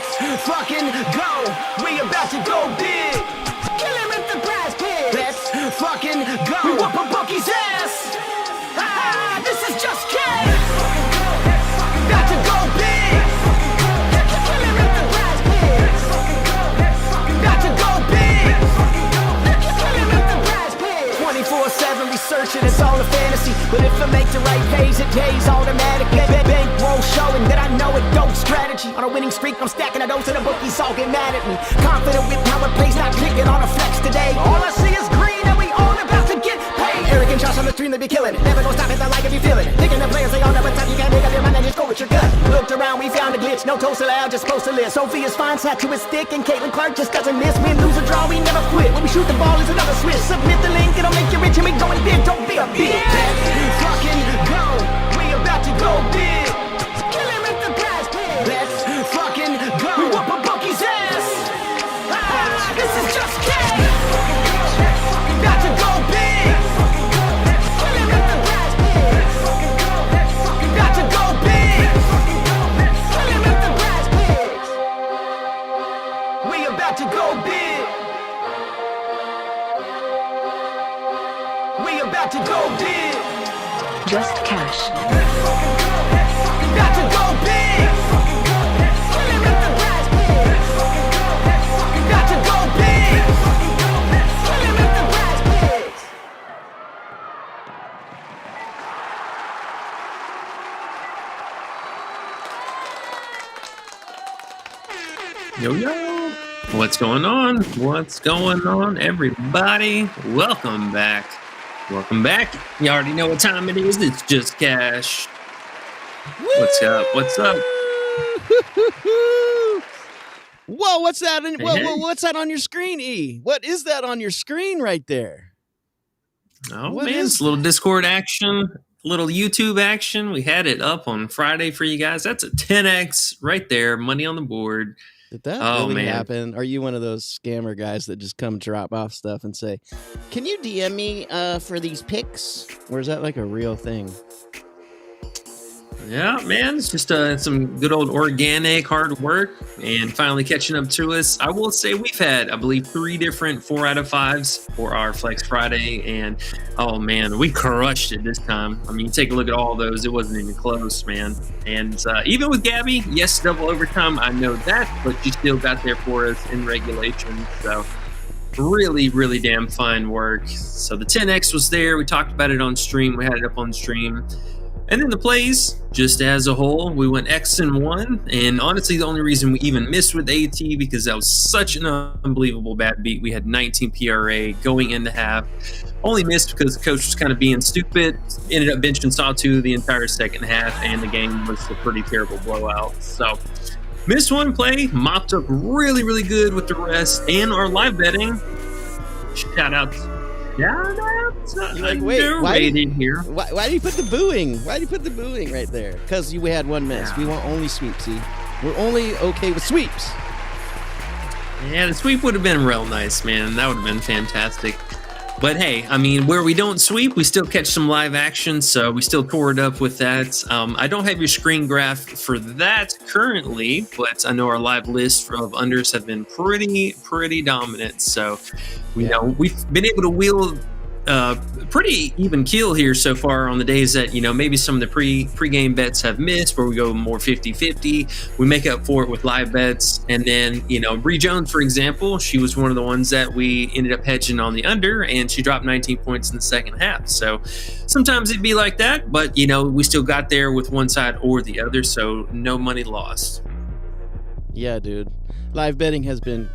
Let's fucking go. We about to go big. Kill him with the prize pig. Let's fucking go. We whoop a bookie's ass. Ha, this is just kidding. About to go big. Kill him with the prize pig. About to go big. Kill him with the prize pig. 24/7 researching, it's all a fantasy. But if I make the right pays, it pays automatically. Bankroll showing that I know it dope strategy. On a winning streak, I'm stacking a dose and the bookies all get mad at me. Confident with how it plays, not clicking on a flex today. All I see is green and we all about to get paid. Arrogant shots on the stream, they be killing it. Never gonna stop it, I like if you feel it. Thinking the players, they all know what time you can't make up your mind and just go with your gut. Looked around, we found a glitch. No toast allowed, just supposed to live. Sophia's fine, Satchu is thick, and Caitlin Clark just doesn't miss. Win, lose, or draw, we never quit. When we shoot the ball, it's another switch. Submit the link, it'll make you rich, and we going big. Don't be a bitch. Let's fucking go. We about to go big. Kill him with the prize pig. Let's fucking go. We whoop a bookie's ass. Ah, this is just kidding. About to go big. Kill him with the prize pig. About to go big. Kill him with the prize pigs. We about to go big. We about to go big. Just cash. About to go big. Kill him with the prize pig. About to go big. Kill him with the prize pigs. Yo. What's going on? What's going on, everybody? Welcome back. Welcome back. You already know what time it is. It's Just Cash. What's up? What's up? Whoa, what's that? Hey. What's that on your screen, E? What is that on your screen right there? Oh, What man. is It's a little Discord action, little YouTube action. We had it up on Friday for you guys. That's a 10X right there. Money on the board. Did that Oh, really man. happen? Are you one of those scammer guys that just come drop off stuff and say, "Can you DM me for these picks?" Or is that like a real thing? Yeah, man, it's just some good old organic hard work and finally catching up to us. I will say we've had, I believe, 3 different 4 out of 5s for our Flex Friday, and oh man, we crushed it this time. I mean, take a look at all those; it wasn't even close, man. And even with Gabby, yes, double overtime, I know that, but she still got there for us in regulation. So really, really damn fine work. So the 10X was there. We talked about it on stream. We had it up on stream. And then the plays, just as a whole, we went X and 1. And honestly, the only reason we even missed with AT because that was such an unbelievable bad beat. We had 19 PRA going into half. Only missed because the coach was kind of being stupid. Ended up benching Sawtooth the entire second half, and the game was a pretty terrible blowout. So missed one play, mopped up really, really good with the rest and our live betting. Shout out. Shout out. You're like, wait, why do here. you put the booing? Why do you put the booing right there? Because we had one miss. Yeah. We want only sweeps. See, we're only okay with sweeps. Yeah, the sweep would have been real nice, man. That would have been fantastic. But hey, I mean, where we don't sweep, we still catch some live action, so we still tore it up with that. I don't have your screen graph for that currently, but I know our live list of unders have been pretty dominant. So, you know, we've been able to wield pretty even keel here so far on the days that, you know, maybe some of the pre-game bets have missed where we go more 50-50. We make up for it with live bets. And then, you know, Bree Jones, for example, she was one of the ones that we ended up hedging on the under, and she dropped 19 points in the second half. So sometimes it'd be like that, but, you know, we still got there with one side or the other, so no money lost. Yeah, dude. Live betting has been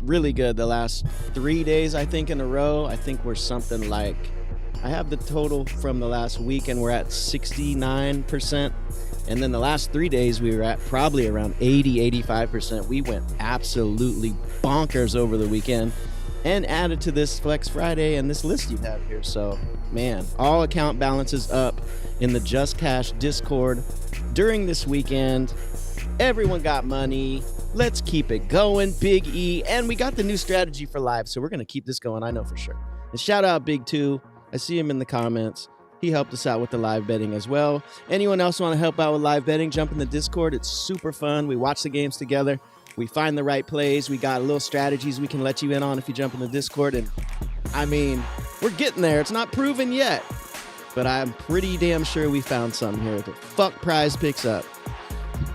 really good the last 3 days, I think, in a row. I think we're something like, I have the total from the last week, and we're at 69%. And then the last 3 days, we were at probably around 85%. We went absolutely bonkers over the weekend and added to this Flex Friday and this list you have here. So, man, all account balances up in the Just Cash Discord during this weekend. Everyone got money. Let's keep it going, Big E. And we got the new strategy for live, so we're going to keep this going, I know for sure. And shout out Big 2. I see him in the comments. He helped us out with the live betting as well. Anyone else want to help out with live betting? Jump in the Discord. It's super fun. We watch the games together. We find the right plays. We got little strategies we can let you in on if you jump in the Discord. And I mean, we're getting there. It's not proven yet, but I'm pretty damn sure we found something here to fuck Prizepicks up.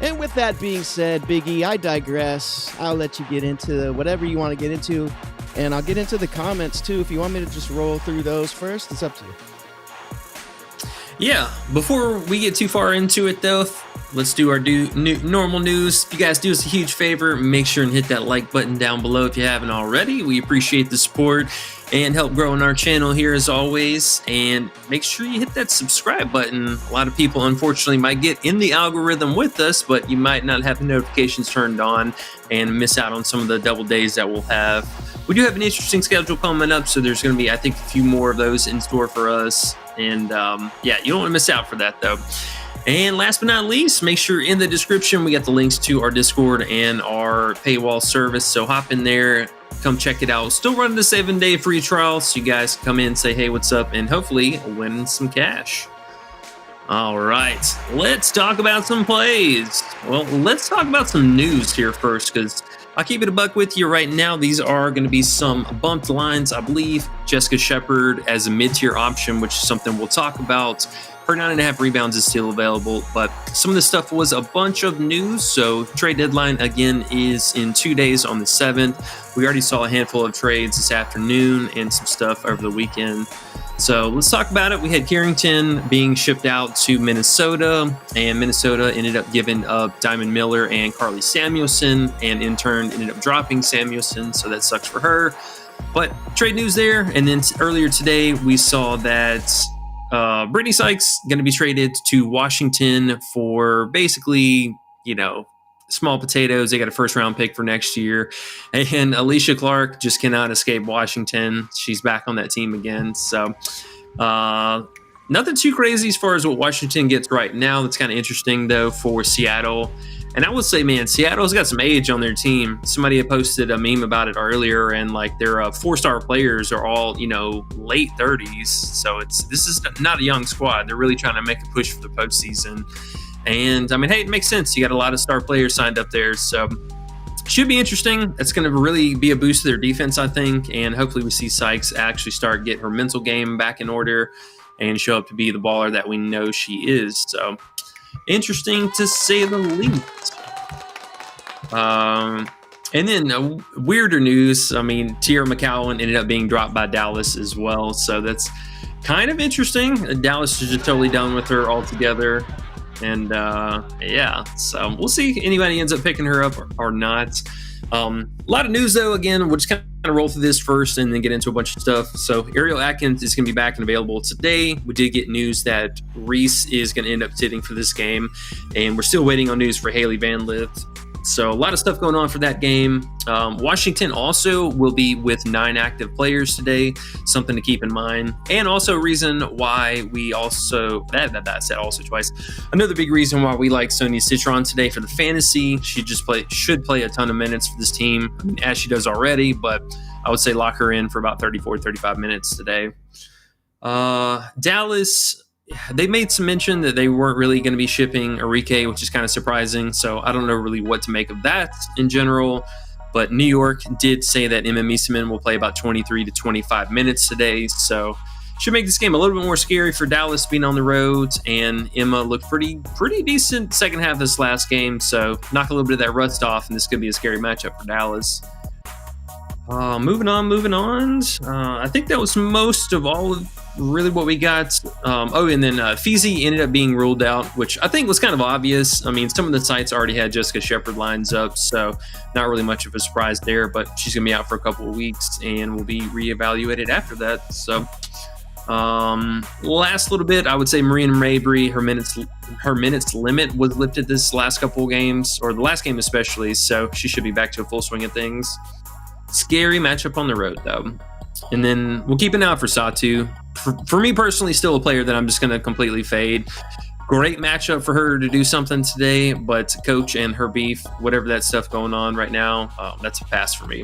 And with that being said, Big E, I digress. I'll let you get into whatever you want to get into, and I'll get into the comments too. If you want me to just roll through those first, it's up to you. Yeah, before we get too far into it though, let's do our normal news. If you guys do us a huge favor, make sure and hit that like button down below if you haven't already. We appreciate the support and help growing our channel here as always. And make sure you hit that subscribe button. A lot of people unfortunately might get in the algorithm with us, but you might not have the notifications turned on and miss out on some of the double days that we'll have. We do have an interesting schedule coming up, so there's going to be, I think, a few more of those in store for us. And yeah, you don't want to miss out for that though. And last but not least, make sure in the description we got the links to our Discord and our paywall service. So hop in there, come check it out. Still running the 7-day free trial, so you guys can come in, say hey, what's up, and hopefully win some cash. All right, let's talk about some plays. Well, let's talk about some news here first, because I'll keep it a buck with you right now. These are going to be some bumped lines. I believe Jessica Shepard as a mid-tier option, which is something we'll talk about. Her 9.5 rebounds is still available, but some of this stuff was a bunch of news. So trade deadline again is in 2 days on the 7th. We already saw a handful of trades this afternoon and some stuff over the weekend. So let's talk about it. We had Carrington being shipped out to Minnesota, and Minnesota ended up giving up Diamond Miller and Carly Samuelson, and in turn ended up dropping Samuelson. So that sucks for her. But trade news there. And then earlier today, we saw that Brittany Sykes going to be traded to Washington for basically, you know, small potatoes. They got a first-round pick for next year. And Alicia Clark just cannot escape Washington. She's back on that team again. So nothing too crazy as far as what Washington gets right now. That's kind of interesting, though, for Seattle. And I would say, man, Seattle's got some age on their team. Somebody had posted a meme about it earlier, and like their 4-star players are all, you know, late 30s. So this is not a young squad. They're really trying to make a push for the postseason. And I mean, hey, it makes sense. You got a lot of star players signed up there. So should be interesting. It's going to really be a boost to their defense, I think. And hopefully we see Sykes actually start getting her mental game back in order and show up to be the baller that we know she is. So interesting to say the least. And then weirder news. I mean, Tierra McCowan ended up being dropped by Dallas as well. So that's kind of interesting. Dallas is just totally done with her altogether. And yeah, so we'll see if anybody ends up picking her up or not. A lot of news, though. Again, we'll just kind of roll through this first and then get into a bunch of stuff. So Ariel Atkins is going to be back and available today. We did get news that Reese is going to end up sitting for this game, and we're still waiting on news for Haley Van Lith. So a lot of stuff going on for that game. Washington also will be with 9 active players today, something to keep in mind. And also a reason why we also, that said also twice, another big reason why we like Sonia Citron today for the fantasy. She just should play a ton of minutes for this team, I mean, as she does already, but I would say lock her in for about 34, 35 minutes today. Dallas, they made some mention that they weren't really going to be shipping Enrique, which is kind of surprising. So I don't know really what to make of that in general. But New York did say that Emma Miesemann will play about 23 to 25 minutes today. So should make this game a little bit more scary for Dallas being on the road. And Emma looked pretty decent second half of this last game. So knock a little bit of that rust off, and this could be a scary matchup for Dallas. Moving on. I think that was most of all of really what we got. And then Feezy ended up being ruled out, which I think was kind of obvious. I mean, some of the sites already had Jessica Shepard lines up, so not really much of a surprise there, but she's going to be out for a couple of weeks and will be reevaluated after that. So last little bit, I would say Marina Mabry, her minutes limit was lifted this last couple of games, or the last game especially, so she should be back to a full swing of things. Scary matchup on the road, though. And then we'll keep an eye out for Satu. For me personally, still a player that I'm just going to completely fade. Great matchup for her to do something today, but Coach and her beef, whatever that stuff going on right now, that's a pass for me.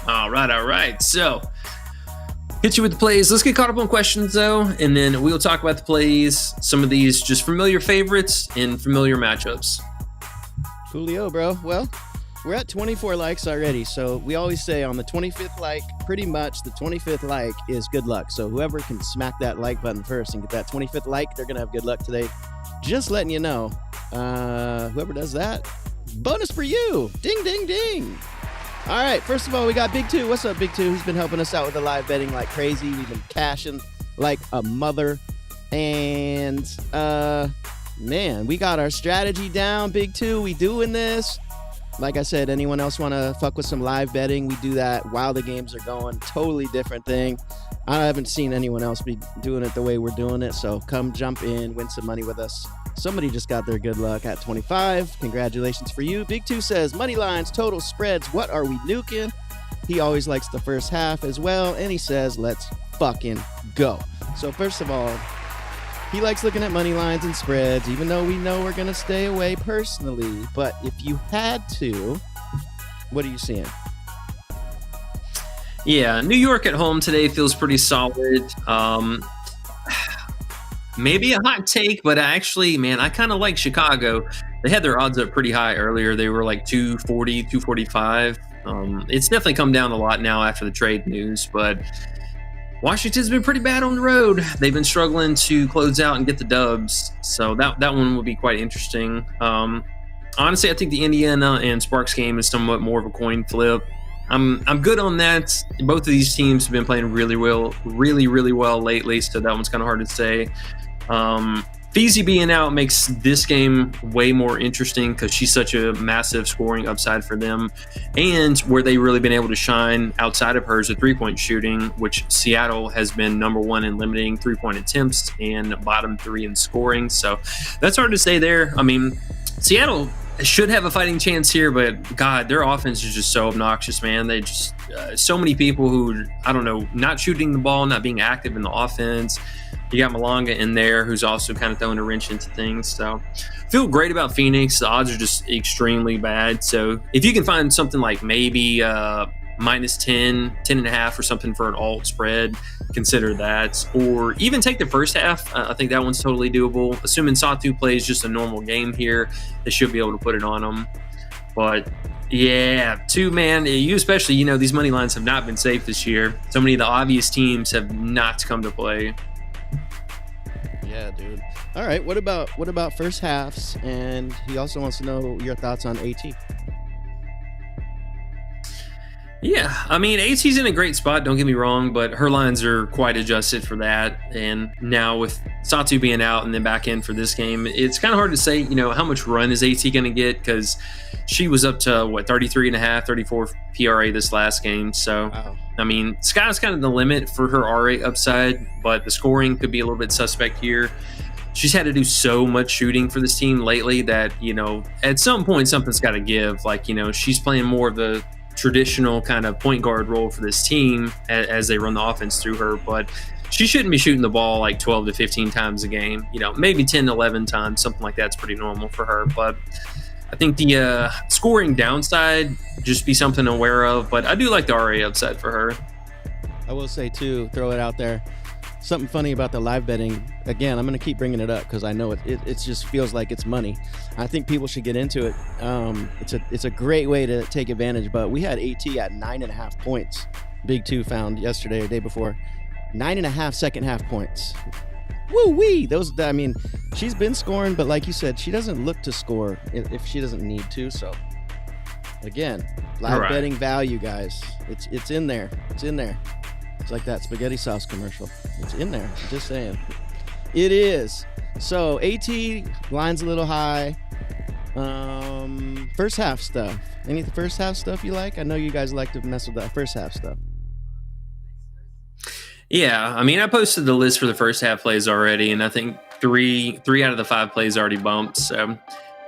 All right. So, hit you with the plays. Let's get caught up on questions, though, and then we'll talk about the plays. Some of these just familiar favorites and familiar matchups. Coolio, bro. Well, we're at 24 likes already. So we always say on the 25th like, pretty much the 25th like is good luck. So whoever can smack that like button first and get that 25th like, they're going to have good luck today. Just letting you know. Whoever does that, bonus for you. Ding, ding, ding. All right. First of all, we got Big Two. What's up, Big Two? He's been helping us out with the live betting like crazy. We've been cashing like a mother. And, man, we got our strategy down, Big Two. We doing this. Like I said, anyone else want to fuck with some live betting? We do that while the games are going. Totally different thing. I haven't seen anyone else be doing it the way we're doing it. So come jump in, win some money with us. Somebody just got their good luck at 25. Congratulations for you. Big Two says, money lines, total spreads. What are we nuking? He always likes the first half as well. And he says, let's fucking go. So first of all, he likes looking at money lines and spreads, even though we know we're going to stay away personally. But if you had to, what are you seeing? Yeah, New York at home today feels pretty solid. Maybe a hot take, but actually, man, I kind of like Chicago. They had their odds up pretty high earlier. They were like 240, 245. It's definitely come down a lot now after the trade news, but Washington's been pretty bad on the road. They've been struggling to close out and get the dubs, so that one will be quite interesting. Honestly, I think the Indiana and Sparks game is somewhat more of a coin flip. I'm good on that. Both of these teams have been playing really well lately, so that one's kind of hard to say. Feezy being out makes this game way more interesting because she's such a massive scoring upside for them, and where they've really been able to shine outside of her is the three-point shooting, which Seattle has been number one in limiting three-point attempts and bottom three in scoring. So that's hard to say there. I mean, Seattle should have a fighting chance here, but God, their offense is just so obnoxious, man. They just so many people who, I don't know, not shooting the ball, not being active in the offense. You got Malonga in there, who's also kind of throwing a wrench into things. So feel great about Phoenix. The odds are just extremely bad. So if you can find something like maybe minus 10, 10.5 or something for an alt spread, consider that. Or even take the first half. I think that one's totally doable. Assuming Satu plays just a normal game here, they should be able to put it on them. But yeah, man, you especially, these money lines have not been safe this year. So many of the obvious teams have not come to play. Yeah, dude. All right, what about first halves? And he also wants to know your thoughts on AT. Yeah, I mean, AT's in a great spot, don't get me wrong, but her lines are quite adjusted for that. And now with Satu being out and then back in for this game, it's kind of hard to say, how much run is AT going to get, because she was up to, 33.5, 34 PRA this last game. So, wow. I mean, sky's kind of the limit for her RA upside, but the scoring could be a little bit suspect here. She's had to do so much shooting for this team lately that, at some point something's got to give. Like, she's playing more of the traditional kind of point guard role for this team as they run the offense through her, but she shouldn't be shooting the ball like 12 to 15 times a game. Maybe 10 to 11 times, something like that's pretty normal for her. But I think the scoring downside just be something aware of, but I do like the RA upside for her. I will say too, throw it out there, something funny about the live betting. Again, I'm going to keep bringing it up because I know it just feels like it's money. I think people should get into it. It's a great way to take advantage, but we had AT at 9.5 points. Big Two found yesterday or day before. 9.5 second half points. Woo-wee! She's been scoring, but like you said, she doesn't look to score if she doesn't need to. So, again, live betting value, guys. It's in there. It's in there. It's like that spaghetti sauce commercial. It's in there. I'm just saying. It is. So, AT, line's a little high. First half stuff. Any first half stuff you like? I know you guys like to mess with that first half stuff. Yeah, I mean, I posted the list for the first half plays already, and I think three out of the 5 plays already bumped. So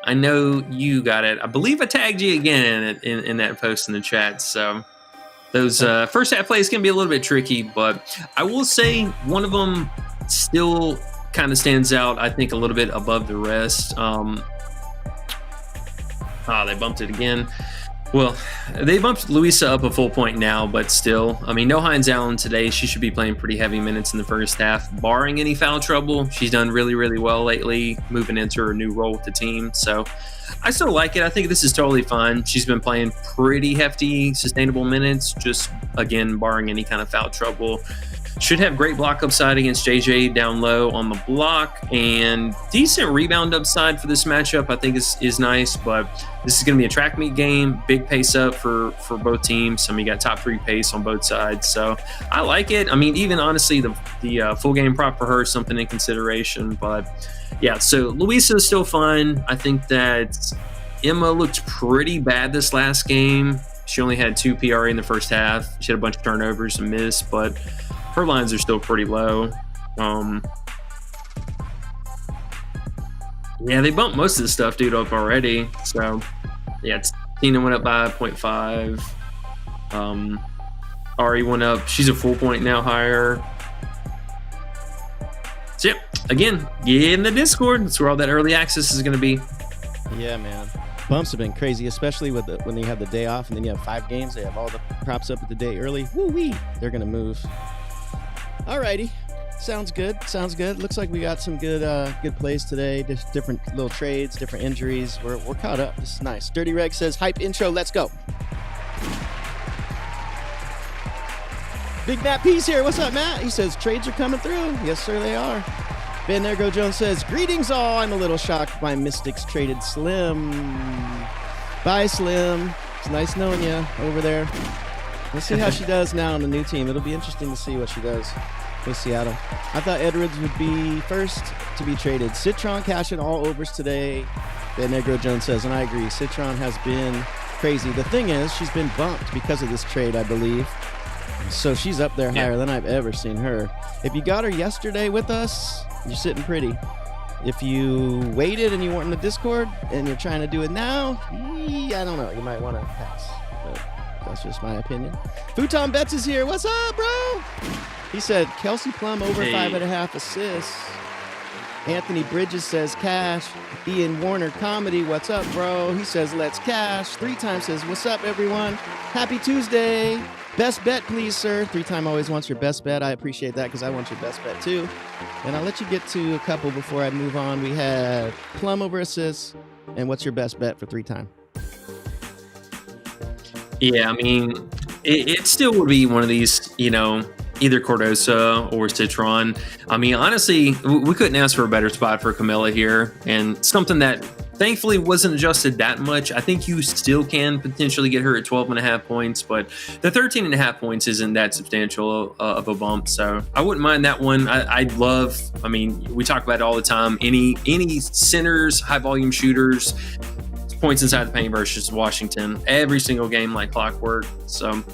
I know you got it. I believe I tagged you again in that post in the chat. So those first half plays can be a little bit tricky, but I will say one of them still kind of stands out, I think, a little bit above the rest. They bumped it again. Well, they bumped Louisa up a full point now, but still, I mean, no Hines Allen today. She should be playing pretty heavy minutes in the first half, barring any foul trouble. She's done really, really well lately, moving into her new role with the team. So I still like it. I think this is totally fine. She's been playing pretty hefty, sustainable minutes, just again, barring any kind of foul trouble. Should have great block upside against JJ down low on the block, and decent rebound upside for this matchup I think is nice, but this is going to be a track meet game, big pace up for both teams. I mean, you got top 3 pace on both sides, so I like it. I mean, even honestly, the full game prop for her is something in consideration, but yeah, so Louisa is still fun. I think that Emma looked pretty bad this last game. She only had 2 PRA in the first half. She had a bunch of turnovers and missed, but her lines are still pretty low. Yeah, they bumped most of the stuff, dude, up already. So, yeah, Tina went up by 0.5. Ari went up. She's a full point now higher. So, yep, again, get in the Discord. That's where all that early access is going to be. Yeah, man. Bumps have been crazy, especially with when you have the day off and then you have 5 games. They have all the props up at the day early. Woo-wee. They're going to move. Alrighty, sounds good. Looks like we got some good plays today. Just different little trades, different injuries. We're caught up. This is nice. Dirty Reg says, hype intro, let's go. Big Matt P's here. What's up, Matt? He says, trades are coming through. Yes, sir, they are. Ben Negro Jones says, greetings all. I'm a little shocked by Mystics traded Slim. Bye, Slim. It's nice knowing you over there. We'll see how she does now on the new team. It'll be interesting to see what she does with Seattle. I thought Edwards would be first to be traded. Citron cashing all overs today. Ben Negro Jones says, and I agree, Citron has been crazy. The thing is, she's been bumped because of this trade, I believe. So she's up there higher than I've ever seen her. If you got her yesterday with us, you're sitting pretty. If you waited and you weren't in the Discord and you're trying to do it now, I don't know. You might want to pass. But that's just my opinion. Futon Betts is here. What's up, bro? He said Kelsey Plum over 5.5 assists. Anthony Bridges says cash. Ian Warner comedy. What's up, bro? He says let's cash. 3 times says what's up, everyone. Happy Tuesday. Best bet, please, sir. 3-time always wants your best bet. I appreciate that because I want your best bet too. And I'll let you get to a couple before I move on. We had Plum over assists. And what's your best bet for 3-time? Yeah, I mean, it still would be one of these, either Cordosa or Citron. I mean, honestly, we couldn't ask for a better spot for Camilla here, and something that thankfully wasn't adjusted that much. I think you still can potentially get her at 12.5 points, but the 13.5 points isn't that substantial of a bump, so I wouldn't mind that one. I mean, we talk about it all the time. Any centers, high volume shooters, points inside the paint versus Washington every single game like clockwork. So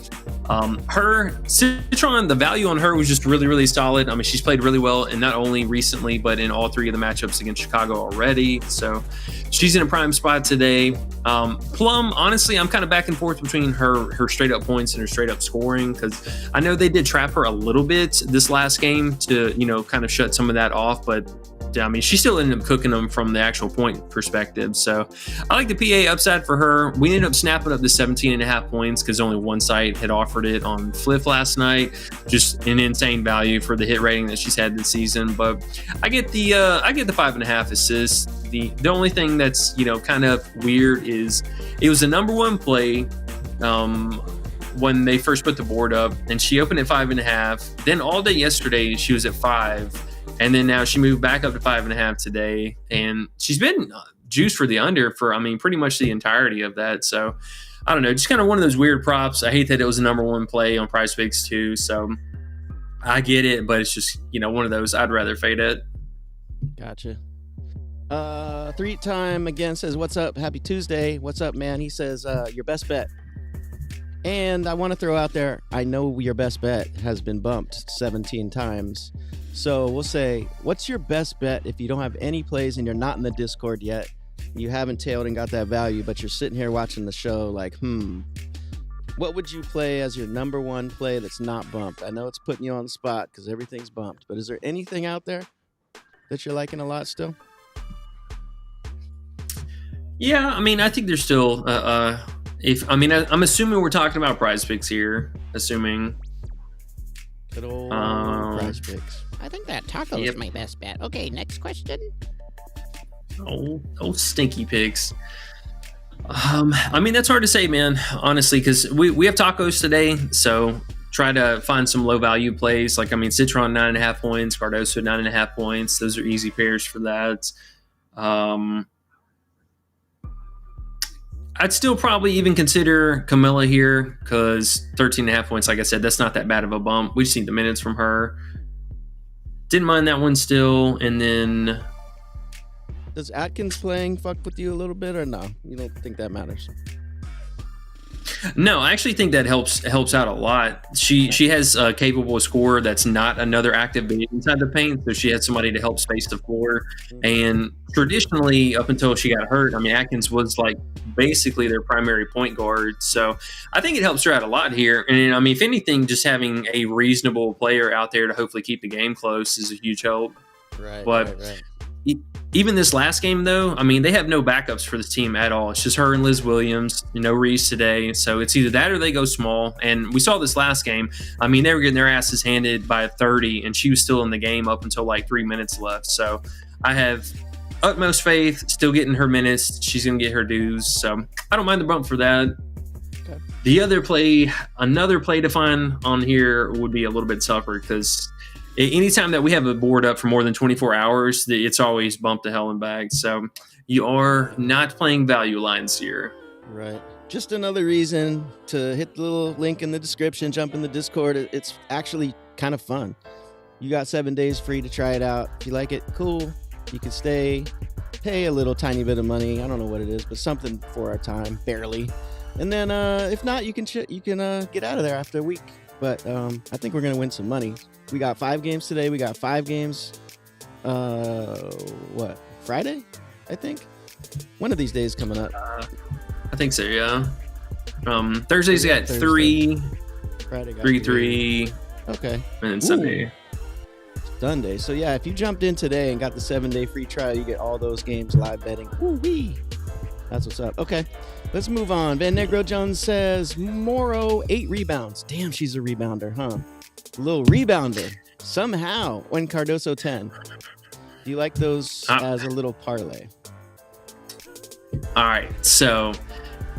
her Citron, the value on her was just really, really solid. I mean, she's played really well, and not only recently, but in all 3 of the matchups against Chicago already. So she's in a prime spot today. Plum, honestly, I'm kind of back and forth between her straight up points and her straight up scoring, because I know they did trap her a little bit this last game to, kind of shut some of that off, but I mean, she still ended up cooking them from the actual point perspective. So I like the PA upside for her. We ended up snapping up to 17.5 points because only one site had offered it on Fliff last night. Just an insane value for the hit rating that she's had this season. But I get the 5.5 assists. The only thing that's, kind of weird is it was the number 1 play when they first put the board up, and she opened at 5.5. Then all day yesterday, she was at 5. And then now she moved back up to 5.5 today, and she's been juiced for the under for, pretty much the entirety of that. So I don't know, just kind of one of those weird props. I hate that it was a number 1 play on Prizepicks too. So I get it, but it's just, one of those I'd rather fade it. Gotcha. 3-time again says, what's up? Happy Tuesday. What's up, man? He says, your best bet. And I want to throw out there, I know your best bet has been bumped 17 times. So we'll say, what's your best bet if you don't have any plays and you're not in the Discord yet? You haven't tailed and got that value, but you're sitting here watching the show like, what would you play as your number 1 play that's not bumped? I know it's putting you on the spot because everything's bumped, but is there anything out there that you're liking a lot still? Yeah, I mean, I think there's still I'm assuming we're talking about prize picks here. Assuming. Good old prize picks. I think that taco is my best bet. Okay, next question. Oh, stinky picks. That's hard to say, man, honestly, because we have tacos today, so try to find some low value plays. Citron 9.5 points, Cardoso 9.5 points. Those are easy pairs for that. I'd still probably even consider Camilla here because 13.5 points, like I said, that's not that bad of a bump. We just need the minutes from her. Didn't mind that one still. And then... Does Atkins playing fuck with you a little bit or no? You don't think that matters? No, I actually think that helps out a lot. She has a capable scorer that's not another active big inside the paint, so she has somebody to help space the floor. And traditionally, up until she got hurt, Atkins was like basically their primary point guard. So I think it helps her out a lot here. And if anything, just having a reasonable player out there to hopefully keep the game close is a huge help. Right. Even this last game, though, they have no backups for this team at all. It's just her and Liz Williams, no Reese today. So it's either that or they go small. And we saw this last game. They were getting their asses handed by 30, and she was still in the game up until like 3 minutes left. So I have utmost faith, still getting her minutes. She's going to get her dues. So I don't mind the bump for that. Okay. The another play to find on here would be a little bit tougher because anytime that we have a board up for more than 24 hours, it's always bumped to hell and back. So you are not playing value lines here. Right. Just another reason to hit the little link in the description, jump in the Discord. It's actually kind of fun. You got 7 days free to try it out. If you like it, cool. You can stay, pay a little tiny bit of money. I don't know what it is, but something for our time, barely. And then if not, you can get out of there after a week. But I think we're going to win some money. We got 5 games today. We got 5 games. Friday? I think. One of these days coming up. I think so, yeah. Thursday's got Thursday. 3. Friday got 3. Okay. And then Sunday. Sunday. So yeah, if you jumped in today and got the 7-day free trial, you get all those games live betting. Woo-wee. That's what's up. Okay. Let's move on. Van Negro Jones says, Morrow, 8 rebounds. Damn, she's a rebounder, huh? A little rebounder. Somehow. When Cardoso 10. Do you like those as a little parlay? All right. So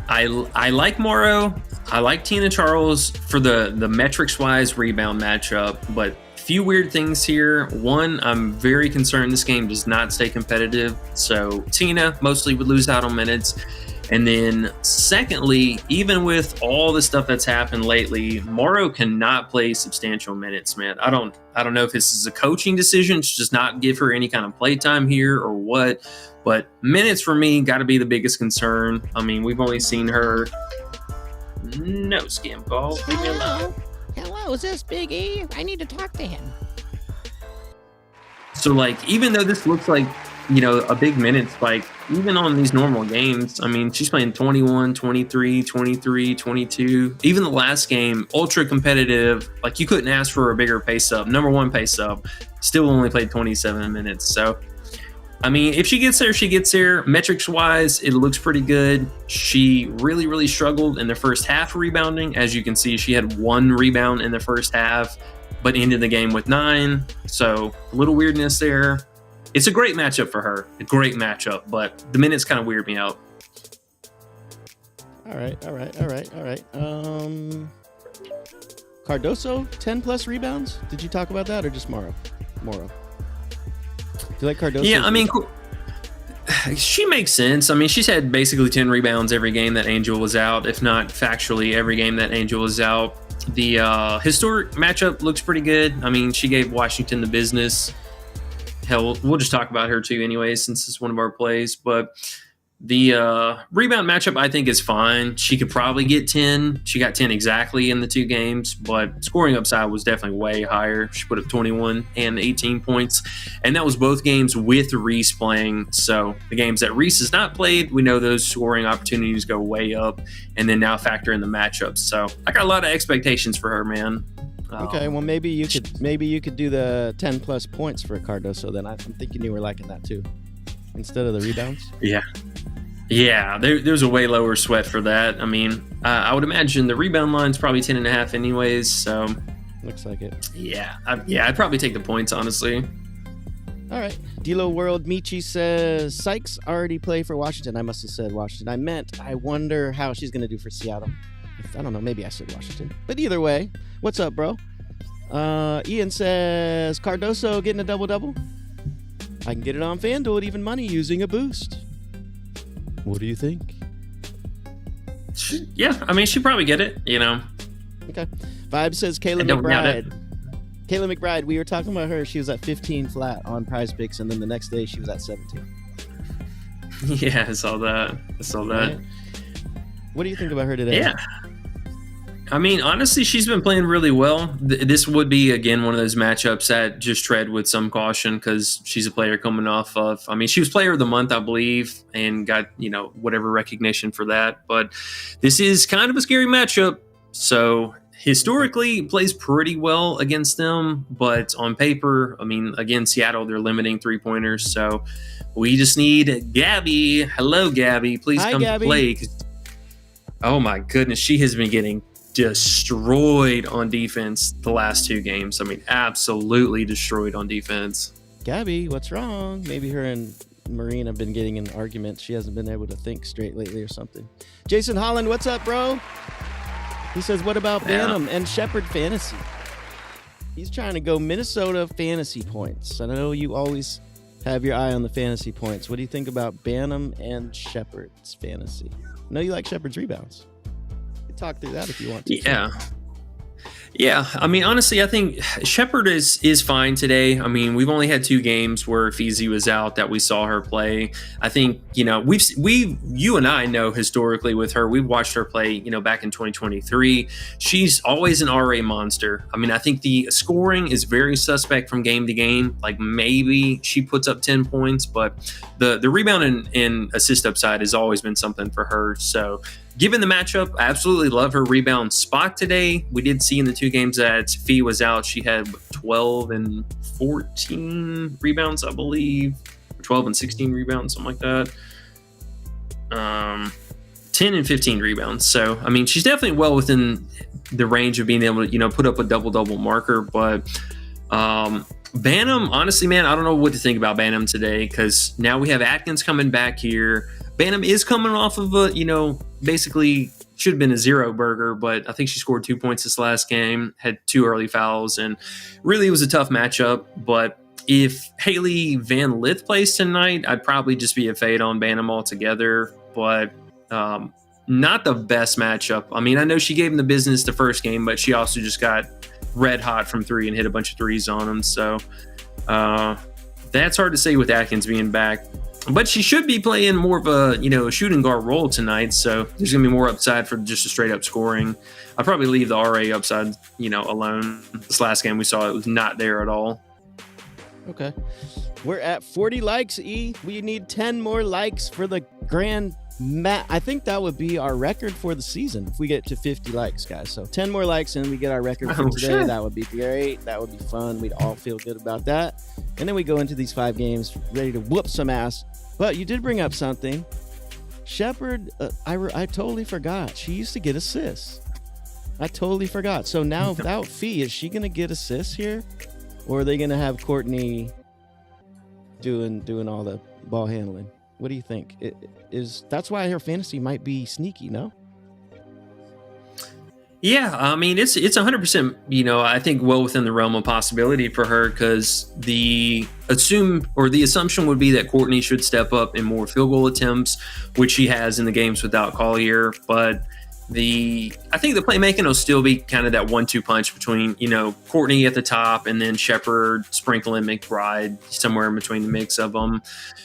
I like Morrow. I like Tina Charles for the metrics-wise rebound matchup, but few weird things here. One, I'm very concerned this game does not stay competitive. So Tina mostly would lose out on minutes. And then secondly, even with all the stuff that's happened lately, Morrow cannot play substantial minutes, man. I don't know if this is a coaching decision to just not give her any kind of play time here or what, but minutes for me got to be the biggest concern. We've only seen her. No scam call. Leave me alone. Hello, is this Big E? I need to talk to him. So, even though this looks like, a big minute spike, even on these normal games, she's playing 21, 23, 23, 22. Even the last game, ultra competitive. You couldn't ask for a bigger pace up. Number 1 pace up. Still only played 27 minutes. So, if she gets there, she gets there. Metrics-wise, it looks pretty good. She really, really struggled in the first half rebounding. As you can see, she had 1 rebound in the first half, but ended the game with 9. So, a little weirdness there. It's a great matchup for her. A great matchup, but the minutes kind of weird me out. All right. Cardoso, 10-plus rebounds? Did you talk about that or just Morrow? Do you like Cardoso? Yeah, she makes sense. She's had basically 10 rebounds every game that Angel was out, if not factually every game that Angel was out. The historic matchup looks pretty good. She gave Washington the business. Hell, we'll just talk about her too anyway, since it's one of our plays. But the rebound matchup, I think, is fine. She could probably get 10. She got 10 exactly in the 2 games, but scoring upside was definitely way higher. She put up 21 and 18 points, and that was both games with Reese playing. So the games that Reese has not played, we know those scoring opportunities go way up, and then now factor in the matchups. So I got a lot of expectations for her, man. Okay, well maybe you could do the 10-plus points for Cardoso. Then I'm thinking you were liking that too, instead of the rebounds. Yeah. Yeah, there's a way lower sweat for that. I mean, I would imagine the rebound line's probably 10.5 anyways. So Looks like it. yeah, I'd probably take the points, honestly. All right. Dilo World Michi says Sykes already play for Washington. I must have said Washington. I meant I wonder how she's going to do for Seattle. I don't know. Maybe I said Washington. But either way, what's up, bro? Ian says Cardoso getting a double-double. I can get it on FanDuel at even money using a boost. What do you think? Yeah, I mean, she'd probably get it, you know. Okay. Vibe says Kayla don't doubt it. McBride. Kayla McBride, we were talking about her. She was at 15 flat on Prizepicks, and then the next day she was at 17. Yeah, I saw that. Right? What do you think about her today? Yeah. I mean, honestly, she's been playing really well. This would be, again, one of those matchups that just tread with some caution because she's a player coming off of, I mean, she was player of the month, I believe, and got, you know, whatever recognition for that. But this is kind of a scary matchup. So historically, plays pretty well against them. But on paper, I mean, again, Seattle, they're limiting three-pointers. So we just need Gabby. Hello, Gabby. Please Hi, come Gabby. to play. Oh, my goodness. She has been getting destroyed on defense the last two games. I mean, absolutely destroyed on defense. Gabby, what's wrong? Maybe her and Marine have been getting in arguments. She hasn't been able to think straight lately or something. Jason Holland, what's up, bro? He says, what about Bantam and Shepherd Fantasy? He's trying to go Minnesota fantasy points. I know you always have your eye on the fantasy points. What do you think about Bantam and Shepherd's fantasy? I know you like Shepherd's rebounds. Talk through that if you want to. Yeah. I mean, honestly, I think Shepherd is fine today. I mean, we've only had two games where Feezy was out that we saw her play. I think, you know, you and I know historically with her, we've watched her play, you know, back in 2023. She's always an RA monster. I mean, I think the scoring is very suspect from game to game. Like maybe she puts up 10 points, but the rebound and assist upside has always been something for her. So given the matchup, I absolutely love her rebound spot today. We did see in the two games that Fee was out, she had 12 and 14 rebounds, I believe. 12 and 16 rebounds, something like that. 10 and 15 rebounds. So, I mean, she's definitely well within the range of being able to, you know, put up a double-double marker. But Bantam, honestly, man, I don't know what to think about Bantam today because now we have Atkins coming back here. Bantam is coming off of a, you know, basically should have been a zero burger, but I think she scored 2 points this last game, had 2 early fouls, and really it was a tough matchup. But if Haley Van Lith plays tonight, I'd probably just be a fade on Bantam altogether, but not the best matchup. I mean, I know she gave him the business the first game, but she also just got red hot from three and hit a bunch of threes on him. So that's hard to say with Atkins being back. But she should be playing more of a, you know, a shooting guard role tonight. So there's going to be more upside for just a straight up scoring. I'll probably leave the RA upside, you know, alone. This last game we saw it was not there at all. Okay. We're at 40 likes, E. We need 10 more likes for the grand I think that would be our record for the season if we get to 50 likes, guys. So 10 more likes and we get our record for today. Sure. That would be great. That would be fun. We'd all feel good about that. And then we go into these 5 games ready to whoop some ass. But you did bring up something. Shepherd, I totally forgot. She used to get assists. I totally forgot. So now without Fee, is she going to get assists here? Or are they going to have Courtney doing all the ball handling? What do you think? That's why her fantasy might be sneaky, no? Yeah, I mean, it's 100%, you know, I think well within the realm of possibility for her because the assumption would be that Courtney should step up in more field goal attempts, which she has in the games without Collier. But I think the playmaking will still be kind of that 1-2 punch between, you know, Courtney at the top and then Shepherd, Sprinkle, and McBride somewhere in between the mix of them.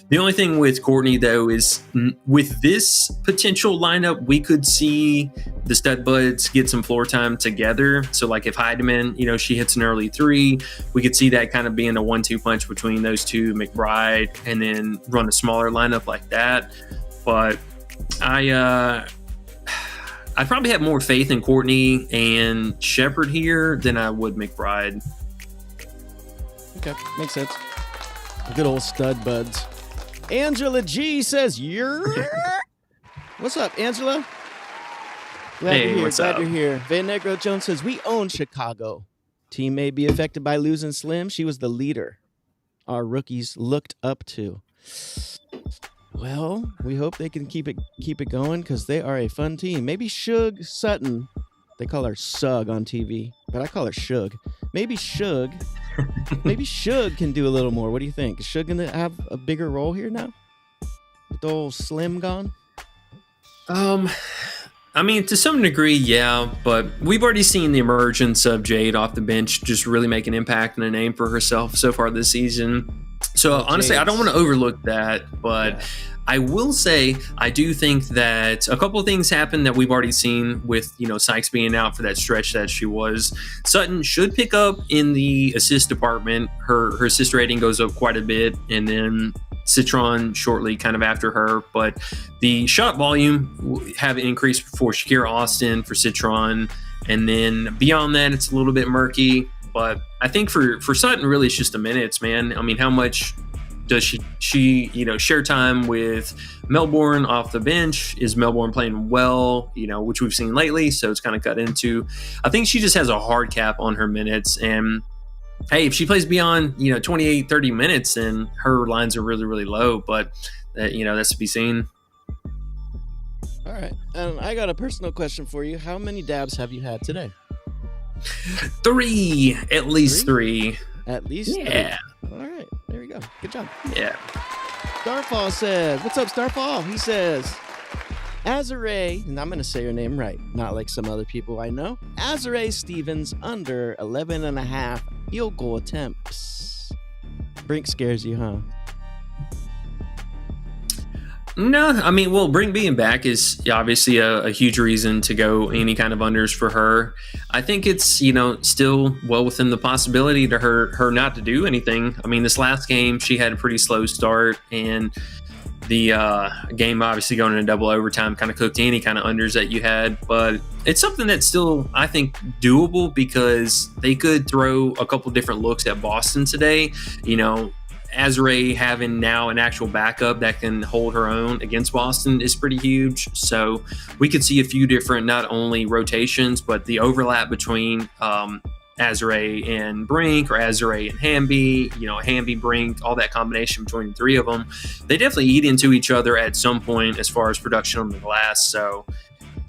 The only thing with Courtney, though, is with this potential lineup, we could see the stud buds get some floor time together. So, like if Heidemann, you know, she hits an early 3, we could see that kind of being a 1-2 punch between those two, McBride, and then run a smaller lineup like that. But I'd probably have more faith in Courtney and Shepherd here than I would McBride. Okay, makes sense. Good old stud buds. Angela G says, What's up, Angela? Glad Hey, you're here. what's Glad up? you're here. Van Negro Jones says, we own Chicago. Team may be affected by losing Slim. She was the leader our rookies looked up to. Well, we hope they can keep it going because they are a fun team. Maybe Suge Sutton. They call her Sug on TV, but I call her Suge. Maybe Suge can do a little more. What do you think? Is Suge gonna have a bigger role here now? With the old Slim gone? I mean, to some degree, yeah, but we've already seen the emergence of Jade off the bench just really make an impact and a name for herself so far this season. So honestly, I don't want to overlook that, but yeah. I will say I do think that a couple of things happened that we've already seen with, Sykes being out for that stretch that she was. Sutton should pick up in the assist department. Her assist rating goes up quite a bit, and then Citron shortly kind of after her, but the shot volume will have increased for Shakira Austin, for Citron, and then beyond that it's a little bit murky. But I think for Sutton, really it's just the minutes, man. I mean, how much does she share time with Melbourne off the bench? Is Melbourne playing well, which we've seen lately, so it's kind of cut into. I think she just has a hard cap on her minutes, and hey, if she plays beyond 28, 30 minutes, then her lines are really, really low. But that's to be seen. All right, I got a personal question for you. How many dabs have you had today? 3, at least 3. At least 3. Yeah. All right, there we go. Good job. Yeah. Starfall says, "What's up, Starfall?" He says, Azare, and I'm going to say your name right, not like some other people I know. Azare Stevens under 11.5 field goal attempts. Brink scares you, huh? No, I mean, well, Brink being back is obviously a huge reason to go any kind of unders for her. I think it's, still well within the possibility to her not to do anything. I mean, this last game, she had a pretty slow start, and the game obviously going into double overtime kind of cooked any kind of unders that you had. But it's something that's still, I think, doable because they could throw a couple different looks at Boston today. Azare having now an actual backup that can hold her own against Boston is pretty huge. So we could see a few different, not only rotations, but the overlap between Azare and Brink, or Azare and Hamby, Hamby, Brink, all that combination between the three of them. They definitely eat into each other at some point as far as production on the glass. So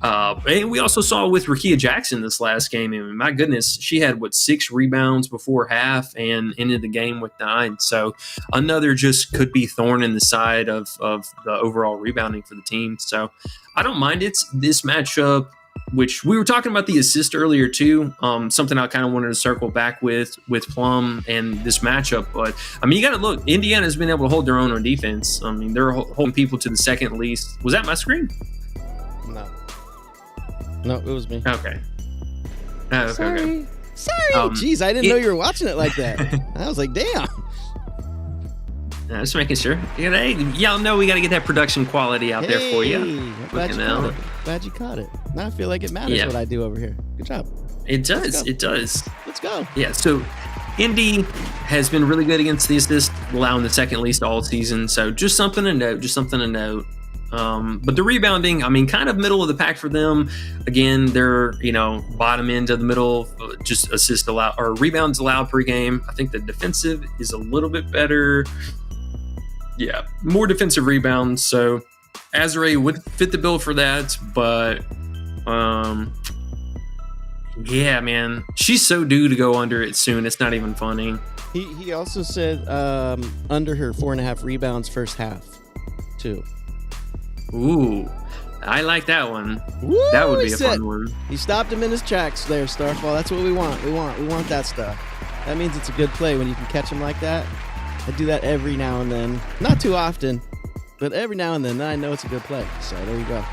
and we also saw with Rakia Jackson this last game. I mean, my goodness, she had 6 rebounds before half and ended the game with 9. So another just could be thorn in the side of the overall rebounding for the team. So I don't mind this matchup, which we were talking about the assist earlier too. Something I kind of wanted to circle back with Plum and this matchup. But I mean, you got to look. Indiana's been able to hold their own on defense. I mean, they're holding people to the second least. Was that my screen? No, it was me. Okay. Okay. Sorry. Jeez, I didn't know you were watching it like that. I was like, damn. Just making sure. Y'all know we got to get that production quality out there for you. Glad you caught it. Now I feel like it matters what I do over here. Good job. It does. It does. Let's go. Yeah. So Indy has been really good against the assist, allowing the second least all season. So just something to note. But the rebounding, I mean, kind of middle of the pack for them. Again, they're, bottom end of the middle, just assist allowed or rebounds allowed per game. I think the defensive is a little bit better. Yeah, more defensive rebounds. So Azare would fit the bill for that. But, yeah, man, she's so due to go under it soon. It's not even funny. He also said under her 4.5 rebounds first half, too. Ooh, I like that one. Woo, that would be a fun one. He stopped him in his tracks there, Starfall. That's what we want. We want that stuff. That means it's a good play when you can catch him like that. I do that every now and then. Not too often, but every now and then I know it's a good play. So there you go.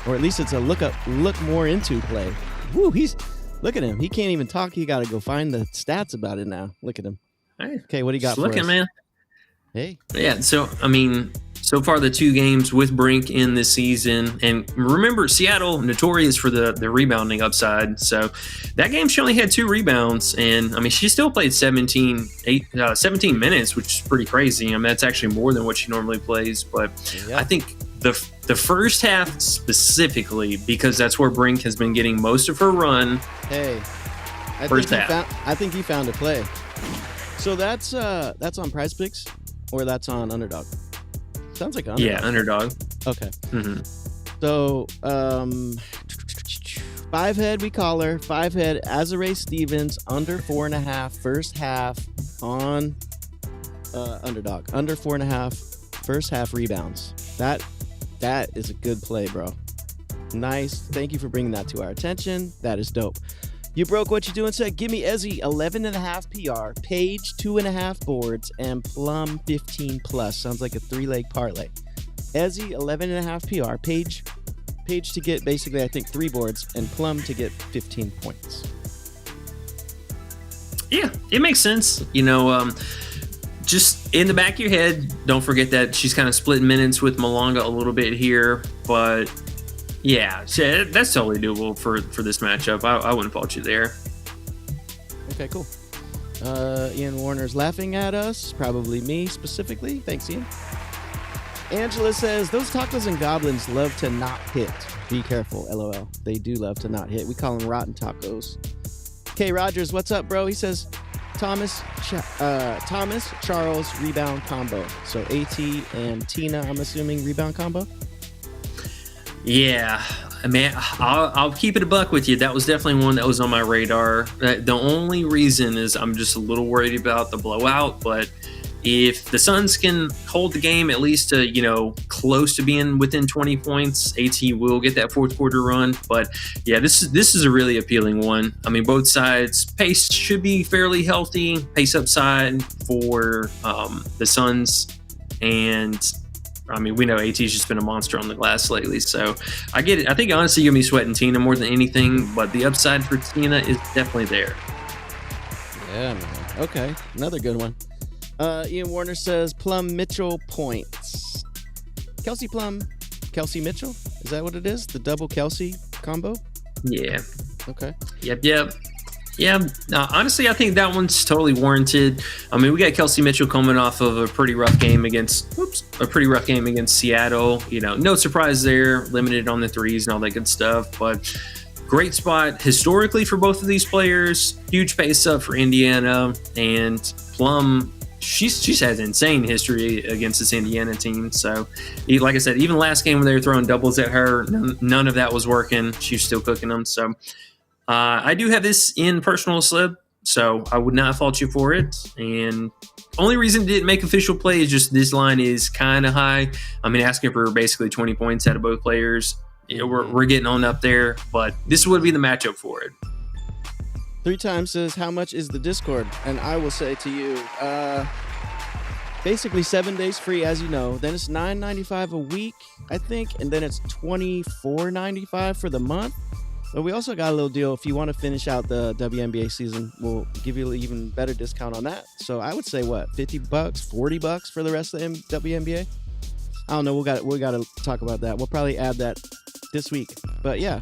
Or at least it's a look more into play. Woo, look at him. He can't even talk. He got to go find the stats about it now. Look at him. Hey, okay, what do you got for us? Man. Hey. Yeah, so, I mean, so far the 2 games with Brink in this season, and remember, Seattle notorious for the rebounding upside. So that game she only had 2 rebounds, and I mean she still played 17 minutes, which is pretty crazy. I mean that's actually more than what she normally plays. But I think the the first half specifically, because that's where Brink has been getting most of her run. Hey, First half. I think he found a play. So that's on Prizepicks, or that's on Underdog. Sounds like Underdog. Yeah, Underdog. Okay. Mm-hmm. So 5-head, we call her 5-head. Azare Stevens under 4.5 first half on Underdog. Under 4.5 first half rebounds. That is a good play, bro. Nice. Thank you for bringing that to our attention. That is dope. You broke what you doing said, give me Ezzy 11.5 PR, Page 2.5 boards, and Plum 15 plus. Sounds like a 3-leg parlay. Ezzy 11.5 PR, Page to get basically I think 3 boards, and Plum to get 15 points. Yeah, it makes sense. Just in the back of your head, don't forget that she's kind of splitting minutes with Malonga a little bit here, but yeah, that's totally doable for this matchup. I wouldn't fault you there. Okay, cool. Ian Warner's laughing at us, probably me specifically. Thanks, Ian. Angela says, those tacos and goblins love to not hit. Be careful, LOL. They do love to not hit. We call them rotten tacos. K. Rogers, what's up, bro? He says, Thomas, Charles, rebound combo. So AT and Tina, I'm assuming, rebound combo? Yeah, I mean, I'll keep it a buck with you. That was definitely one that was on my radar. The only reason is I'm just a little worried about the blowout, but if the Suns can hold the game at least to, close to being within 20 points, AT will get that fourth quarter run. But yeah, this is a really appealing one. I mean, both sides, pace should be fairly healthy. Pace upside for the Suns, and I mean, we know AT's just been a monster on the glass lately, so I get it. I think honestly you're going to be sweating Tina more than anything, but the upside for Tina is definitely there. Yeah, man. Okay, another good one. Ian Warner says Plum Mitchell points. Kelsey Plum, Kelsey Mitchell? Is that what it is? The double Kelsey combo? Yeah. Okay. Yep. Yeah, honestly, I think that one's totally warranted. I mean, we got Kelsey Mitchell coming off of a pretty rough game against Seattle. No surprise there, limited on the threes and all that good stuff, but great spot historically for both of these players. Huge pace up for Indiana, and Plum, she's had insane history against this Indiana team. So, like I said, even last game when they were throwing doubles at her, none of that was working. She's still cooking them. So, I do have this in personal slip, so I would not fault you for it. And only reason it didn't make official play is just this line is kind of high. I mean, asking for basically 20 points out of both players. We're getting on up there, but this would be the matchup for it. 3 times says, how much is the Discord? And I will say to you, basically 7 days free, as you know. Then it's $9.95 a week, I think, and then it's $24.95 for the month. But we also got a little deal. If you want to finish out the WNBA season, we'll give you an even better discount on that. So I would say, what, $50, $40 for the rest of the WNBA? I don't know. We got to talk about that. We'll probably add that this week. But yeah,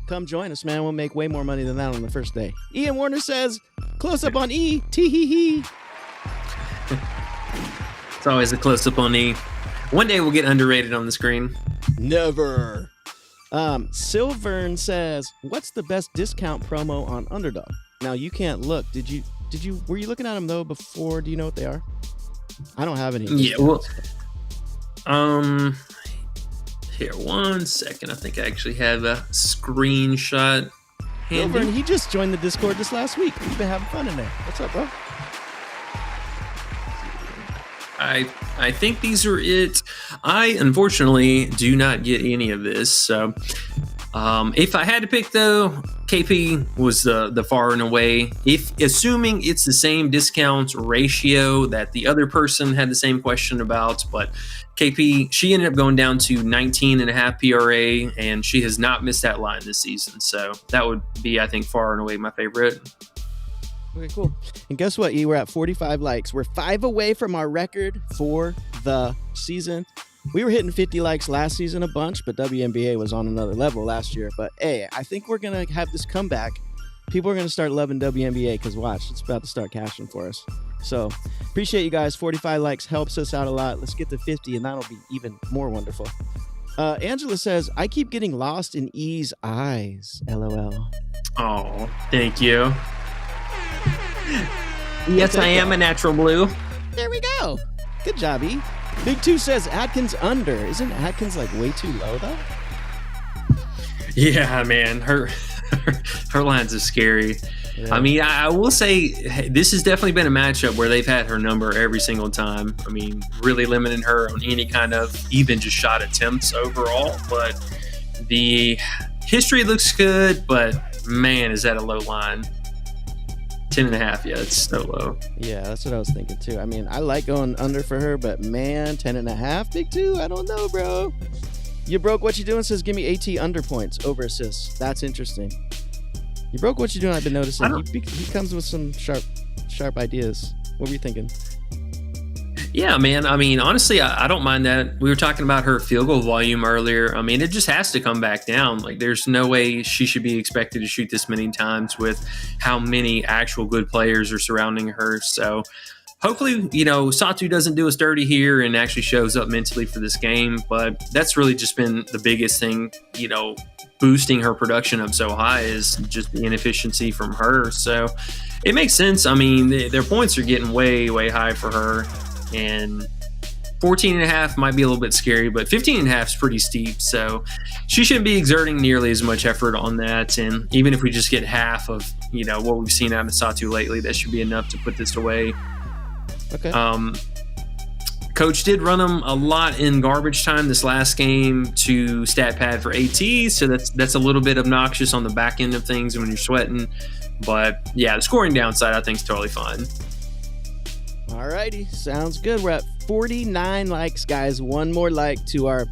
come join us, man. We'll make way more money than that on the first day. Ian Warner says, close up on E. Tee-hee-hee. It's always a close up on E. One day we'll get underrated on the screen. Never. Silvern says, what's the best discount promo on Underdog? Now you can't look. Were you looking at them though before? Do you know what they are? I don't have any. Yeah, well, here, 1 second. I think I actually have a screenshot handy. Silvern, he just joined the Discord this last week. He's been having fun in there. What's up, bro? I think these are it. I unfortunately do not get any of this. So if I had to pick though, KP was the far and away. If assuming it's the same discount ratio that the other person had the same question about, but KP, she ended up going down to 19.5 PRA, and she has not missed that line this season. So that would be, I think, far and away my favorite. Okay, cool. And guess what? We're at 45 likes. We're 5 away from our record for the season. We were hitting 50 likes last season a bunch, but WNBA was on another level last year. But hey, I think we're going to have this comeback. People are going to start loving WNBA because watch, it's about to start cashing for us. So appreciate you guys. 45 likes helps us out a lot. Let's get to 50 and that'll be even more wonderful. Angela says, I keep getting lost in E's eyes. LOL. Oh, thank you. Yes, I am a natural blue. There we go. Good job, E. Big 2 says Atkins under. Isn't Atkins like way too low though? Yeah, man. Her lines are scary. Yeah. I mean, I will say this has definitely been a matchup where they've had her number every single time. I mean, really limiting her on any kind of even just shot attempts overall. But the history looks good, but man, is that a low line. 10.5, yeah, it's so low. Yeah, that's what I was thinking too. I mean, I like going under for her, but man, 10.5, Big 2, I don't know, bro. You broke what you doing says give me AT under points over assists. That's interesting. You broke what you doing. I've been noticing. He comes with some sharp ideas. What were you thinking? Yeah, man. I mean, honestly, I don't mind that. We were talking about her field goal volume earlier. I mean, it just has to come back down. Like, there's no way she should be expected to shoot this many times with how many actual good players are surrounding her. So hopefully, Satu doesn't do us dirty here and actually shows up mentally for this game. But that's really just been the biggest thing, boosting her production up so high is just the inefficiency from her. So it makes sense. I mean, their points are getting way, way high for her. And 14.5 might be a little bit scary, but 15.5 is pretty steep. So she shouldn't be exerting nearly as much effort on that. And even if we just get half of, what we've seen out of Satu lately, that should be enough to put this away. Okay. Coach did run them a lot in garbage time this last game to stat pad for AT, so that's a little bit obnoxious on the back end of things when you're sweating. But yeah, the scoring downside I think is totally fine. Alrighty, sounds good. We're at 49 likes, guys. One more like to our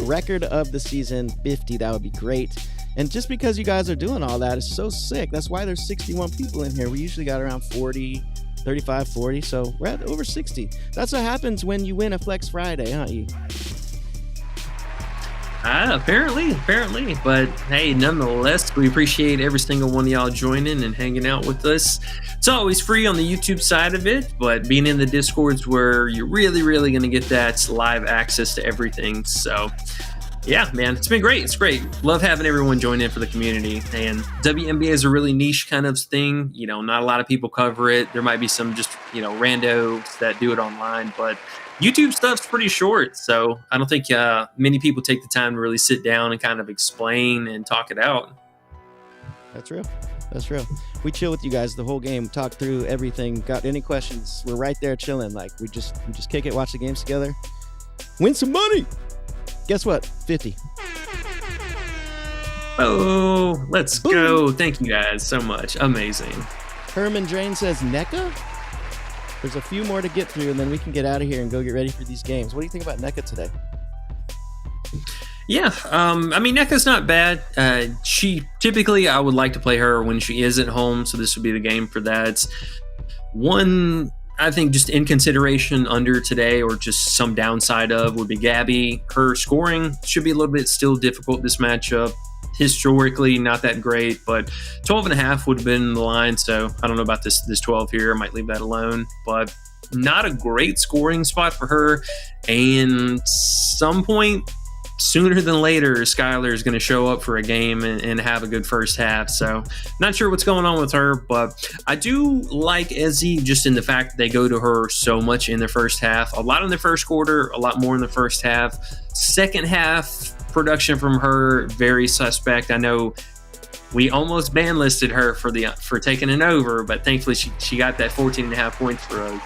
record of the season, 50. That would be great. And just because you guys are doing all that is so sick. That's why there's 61 people in here. We usually got around 40. 35, 40, so we're at over 60. That's what happens when you win a Flex Friday, huh, E? Apparently. But hey, nonetheless, we appreciate every single one of y'all joining and hanging out with us. It's always free on the YouTube side of it, but being in the Discords where you're really, really going to get that live access to everything. So yeah, man, it's been great. It's great. Love having everyone join in for the community. And WNBA is a really niche kind of thing. Not a lot of people cover it. There might be some just, randos that do it online, but YouTube stuff's pretty short. So I don't think many people take the time to really sit down and kind of explain and talk it out. That's real. We chill with you guys the whole game, talk through everything. Got any questions? We're right there chilling. Like we just kick it, watch the games together, win some money. Guess what? 50. Oh, let's go. Thank you guys so much. Amazing. Herman Drain says NECA. There's a few more to get through, and then we can get out of here and go get ready for these games. What do you think about NECA today? Yeah, I mean, NECA's not bad. She typically, I would like to play her when she is at home, so this would be the game for that. One, I think just in consideration under today or just some downside of would be Gabby. Her scoring should be a little bit still difficult this matchup. Historically, not that great, but 12.5 would have been the line. So I don't know about this 12 here. I might leave that alone, but not a great scoring spot for her. And some point sooner than later, Skylar is going to show up for a game and have a good first half. So not sure what's going on with her, but I do like Ezzy just in the fact that they go to her so much in the first half. A lot in the first quarter, a lot more in the first half. Second half production from her, very suspect. I know we almost ban listed her for taking an over, but thankfully she got that 14.5 points for us.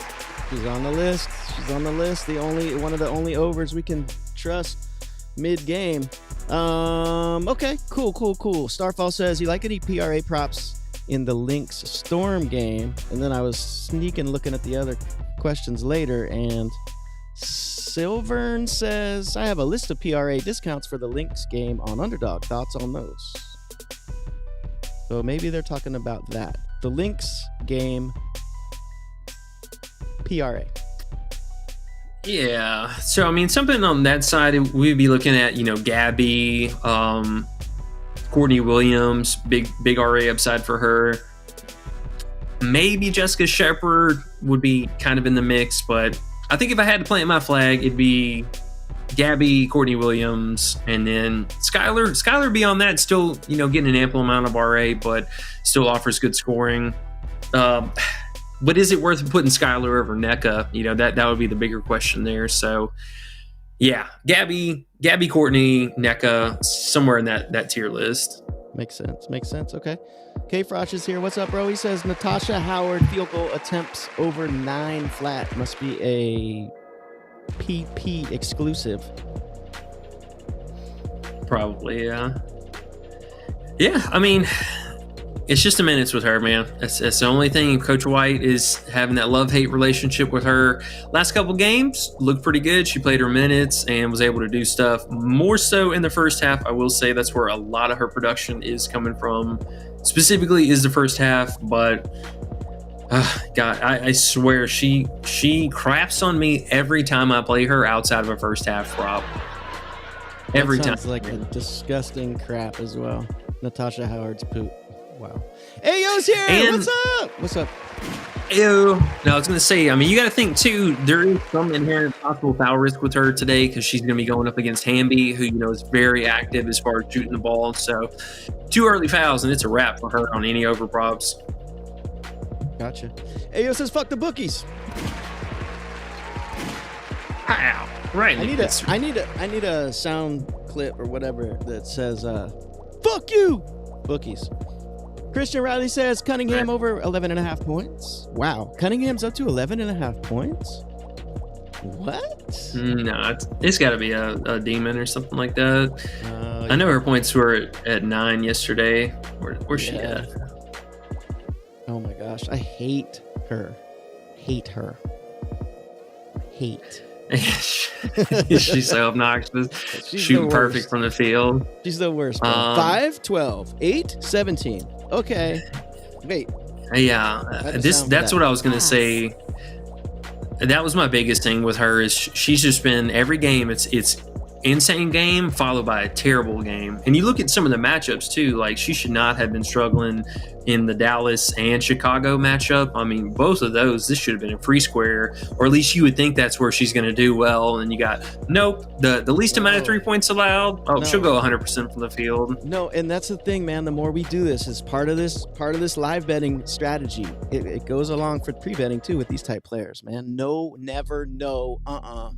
She's on the list. One of the only overs we can trust mid-game. Okay, cool. Starfall says, you like any PRA props in the Lynx Storm game? And then I was sneaking looking at the other questions later, and Silvern says, I have a list of PRA discounts for the Lynx game on Underdog. Thoughts on those? So maybe they're talking about that. The Lynx game PRA. Yeah. So, I mean, something on that side, we'd be looking at, Gabby, Courtney Williams, big RA upside for her. Maybe Jessica Shepard would be kind of in the mix, but I think if I had to plant my flag, it'd be Gabby, Courtney Williams, and then Skylar. Skylar beyond that, still, getting an ample amount of RA, but still offers good scoring. But is it worth putting Skylar over NECA? That would be the bigger question there. So, yeah, Gabby, Courtney, NECA, somewhere in that tier list. Makes sense. Okay. K-Froch is here. What's up, bro? He says Natasha Howard field goal attempts over 9 flat. Must be a PP exclusive. Probably, yeah. Yeah, I mean, it's just the minutes with her, man. That's the only thing. Coach White is having that love-hate relationship with her. Last couple games looked pretty good. She played her minutes and was able to do stuff. More so in the first half, I will say that's where a lot of her production is coming from. Specifically is the first half, but God, I swear she craps on me every time I play her outside of a first half, Rob. Every time. Sounds like a disgusting crap as well. Natasha Howard's poop. Wow. Ayo's here. And What's up? Ayo. No, I was going to say, you got to think, too, there is some inherent possible foul risk with her today because she's going to be going up against Hamby, who, is very active as far as shooting the ball. So 2 early fouls, and it's a wrap for her on any over props. Gotcha. Ayo says, fuck the bookies. Ow. Right. I need a sound clip or whatever that says, fuck you, bookies. Christian Riley says Cunningham over 11.5 points. Wow. Cunningham's up to 11.5 points? What? No, it's got to be a demon or something like that. I know her points were at 9 yesterday. Where's she at? Oh my gosh. I hate her. Hate. She's so obnoxious. Shooting perfect from the field. She's the worst. 5, 12, 8, 17. Okay. Wait. Yeah. That's what I was gonna say. That was my biggest thing with her is she's just been every game. It's insane game followed by a terrible game. And you look at some of the matchups too. Like she should not have been struggling in the Dallas and Chicago matchup. Both of those, this should have been a free square, or at least you would think that's where she's going to do well. And you got the least amount of 3 points allowed. She'll go 100% from the field. No, and that's the thing, man. The more we do this, is part of this live betting strategy. It goes along for pre-betting too with these type players, man. No, never, no,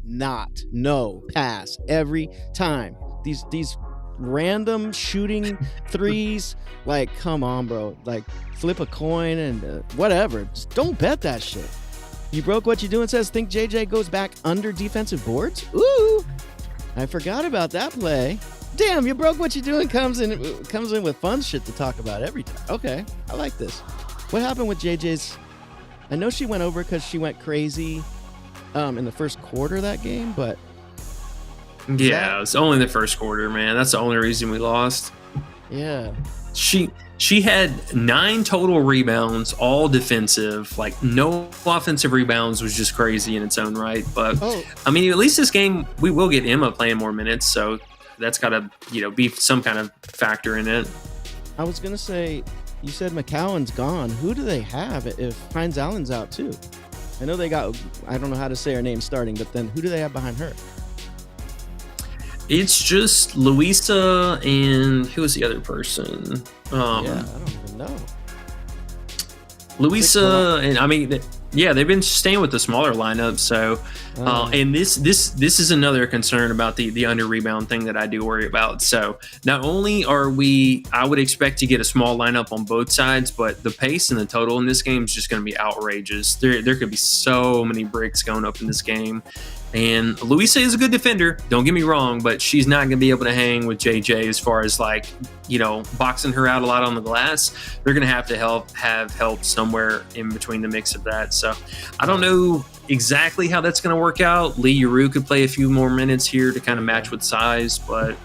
not, no, pass every time. These random shooting threes, like, come on, bro. Like, flip a coin and whatever. Just don't bet that shit. You broke what you doing says, think JJ goes back under defensive boards? Ooh, I forgot about that play. Damn, you broke what you doing comes in with fun shit to talk about every time. Okay, I like this. What happened with JJ's? I know she went over because she went crazy in the first quarter of that game, but yeah, it's only the first quarter, man. That's the only reason we lost. Yeah. She had 9 total rebounds, all defensive. Like, no offensive rebounds was just crazy in its own right. But, at least this game, we will get Emma playing more minutes. So that's got to, be some kind of factor in it. I was going to say, you said McCowan's gone. Who do they have if Hines Allen's out too? I know they got, I don't know how to say her name starting, but then who do they have behind her? It's just Louisa and who was the other person? I don't even know. Louisa and they've been staying with the smaller lineup. So, and this is another concern about the under rebound thing that I do worry about. So not only I would expect to get a small lineup on both sides, but the pace and the total in this game is just going to be outrageous. There could be so many bricks going up in this game. And Louisa is a good defender, don't get me wrong, but she's not going to be able to hang with JJ as far as boxing her out a lot on the glass. They're going to have have help somewhere in between the mix of that. So I don't know exactly how that's going to work out. Lee Yuru could play a few more minutes here to kind of match with size, but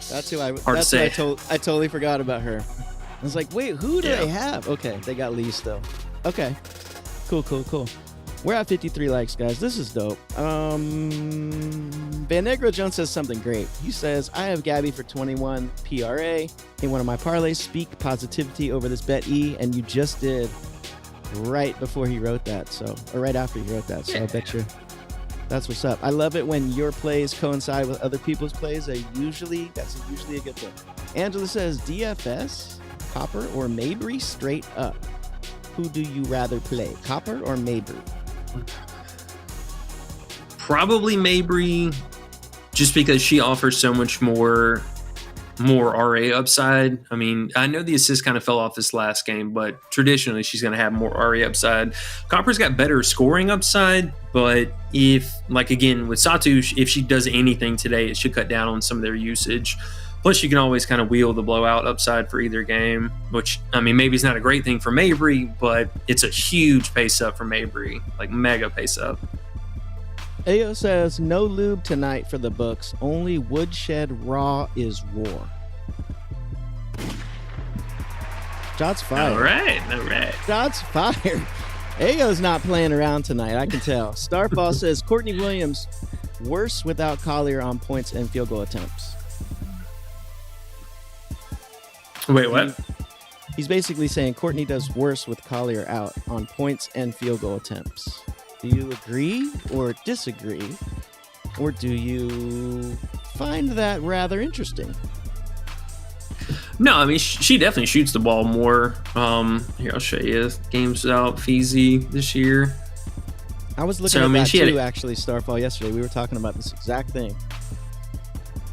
hard to say. I totally forgot about her. I was like, wait, who do they have? Okay, they got Lee still. Okay, cool. We're at 53 likes, guys. This is dope. Van Negro Jones says something great. He says, I have Gabby for 21 PRA in one of my parlays. Speak positivity over this bet E, and you just did right before he wrote that. Or right after he wrote that. So I bet That's what's up. I love it when your plays coincide with other people's plays. That's usually a good thing. Angela says DFS, Copper or Mabry straight up. Who do you rather play, Copper or Mabry? Probably Mabry, just because she offers so much more RA upside. I mean, I know the assist kind of fell off this last game, but traditionally she's going to have more RA upside. Copper's got better scoring upside, but if, like again, with Satu, if she does anything today, it should cut down on some of their usage. Plus, you can always kind of wheel the blowout upside for either game, which, I mean, maybe it's not a great thing for Mabry, but it's a huge pace up for Mabry, like mega pace up. Ayo says, no lube tonight for the books. Only woodshed raw is war. Shots fired. All right. Shots fired. Ayo's not playing around tonight, I can tell. Starfall says, Courtney Williams, worse without Collier on points and field goal attempts. Wait, what? He's basically saying Courtney does worse with Collier out on points and field goal attempts. Do you agree or disagree? Or do you find that rather interesting? No, I mean, she definitely shoots the ball more. Here, I'll show you. Games out Feezy this year. I was looking at that too, actually, Starfall, yesterday. We were talking about this exact thing.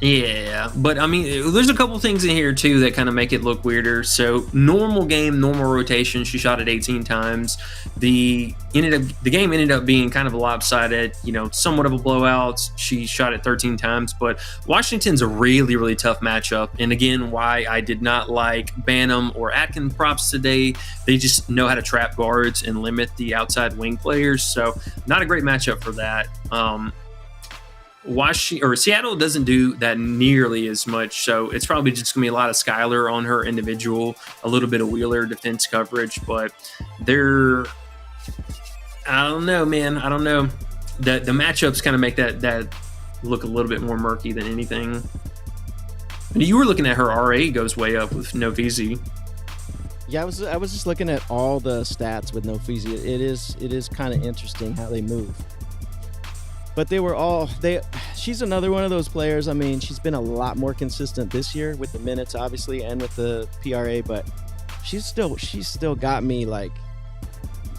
Yeah, but I mean, there's a couple things in here too that kind of make it look weirder. So normal game, normal rotation, she shot it 18 times. The game ended up being kind of a lopsided, somewhat of a blowout. She shot it 13 times, but Washington's a really, really tough matchup. And again, why I did not like Banham or Atkins props today. They just know how to trap guards and limit the outside wing players. So not a great matchup for that. Seattle doesn't do that nearly as much, so it's probably just gonna be a lot of Skylar on her individual, a little bit of Wheeler defense coverage, but I don't know, man. I don't know. The matchups kind of make that look a little bit more murky than anything. And you were looking at her RA goes way up with no Feezy. Yeah, I was just looking at all the stats with no Feezy. It is kind of interesting how they move. But she's another one of those players. I mean, she's been a lot more consistent this year with the minutes, obviously, and with the PRA, but she's still got me like,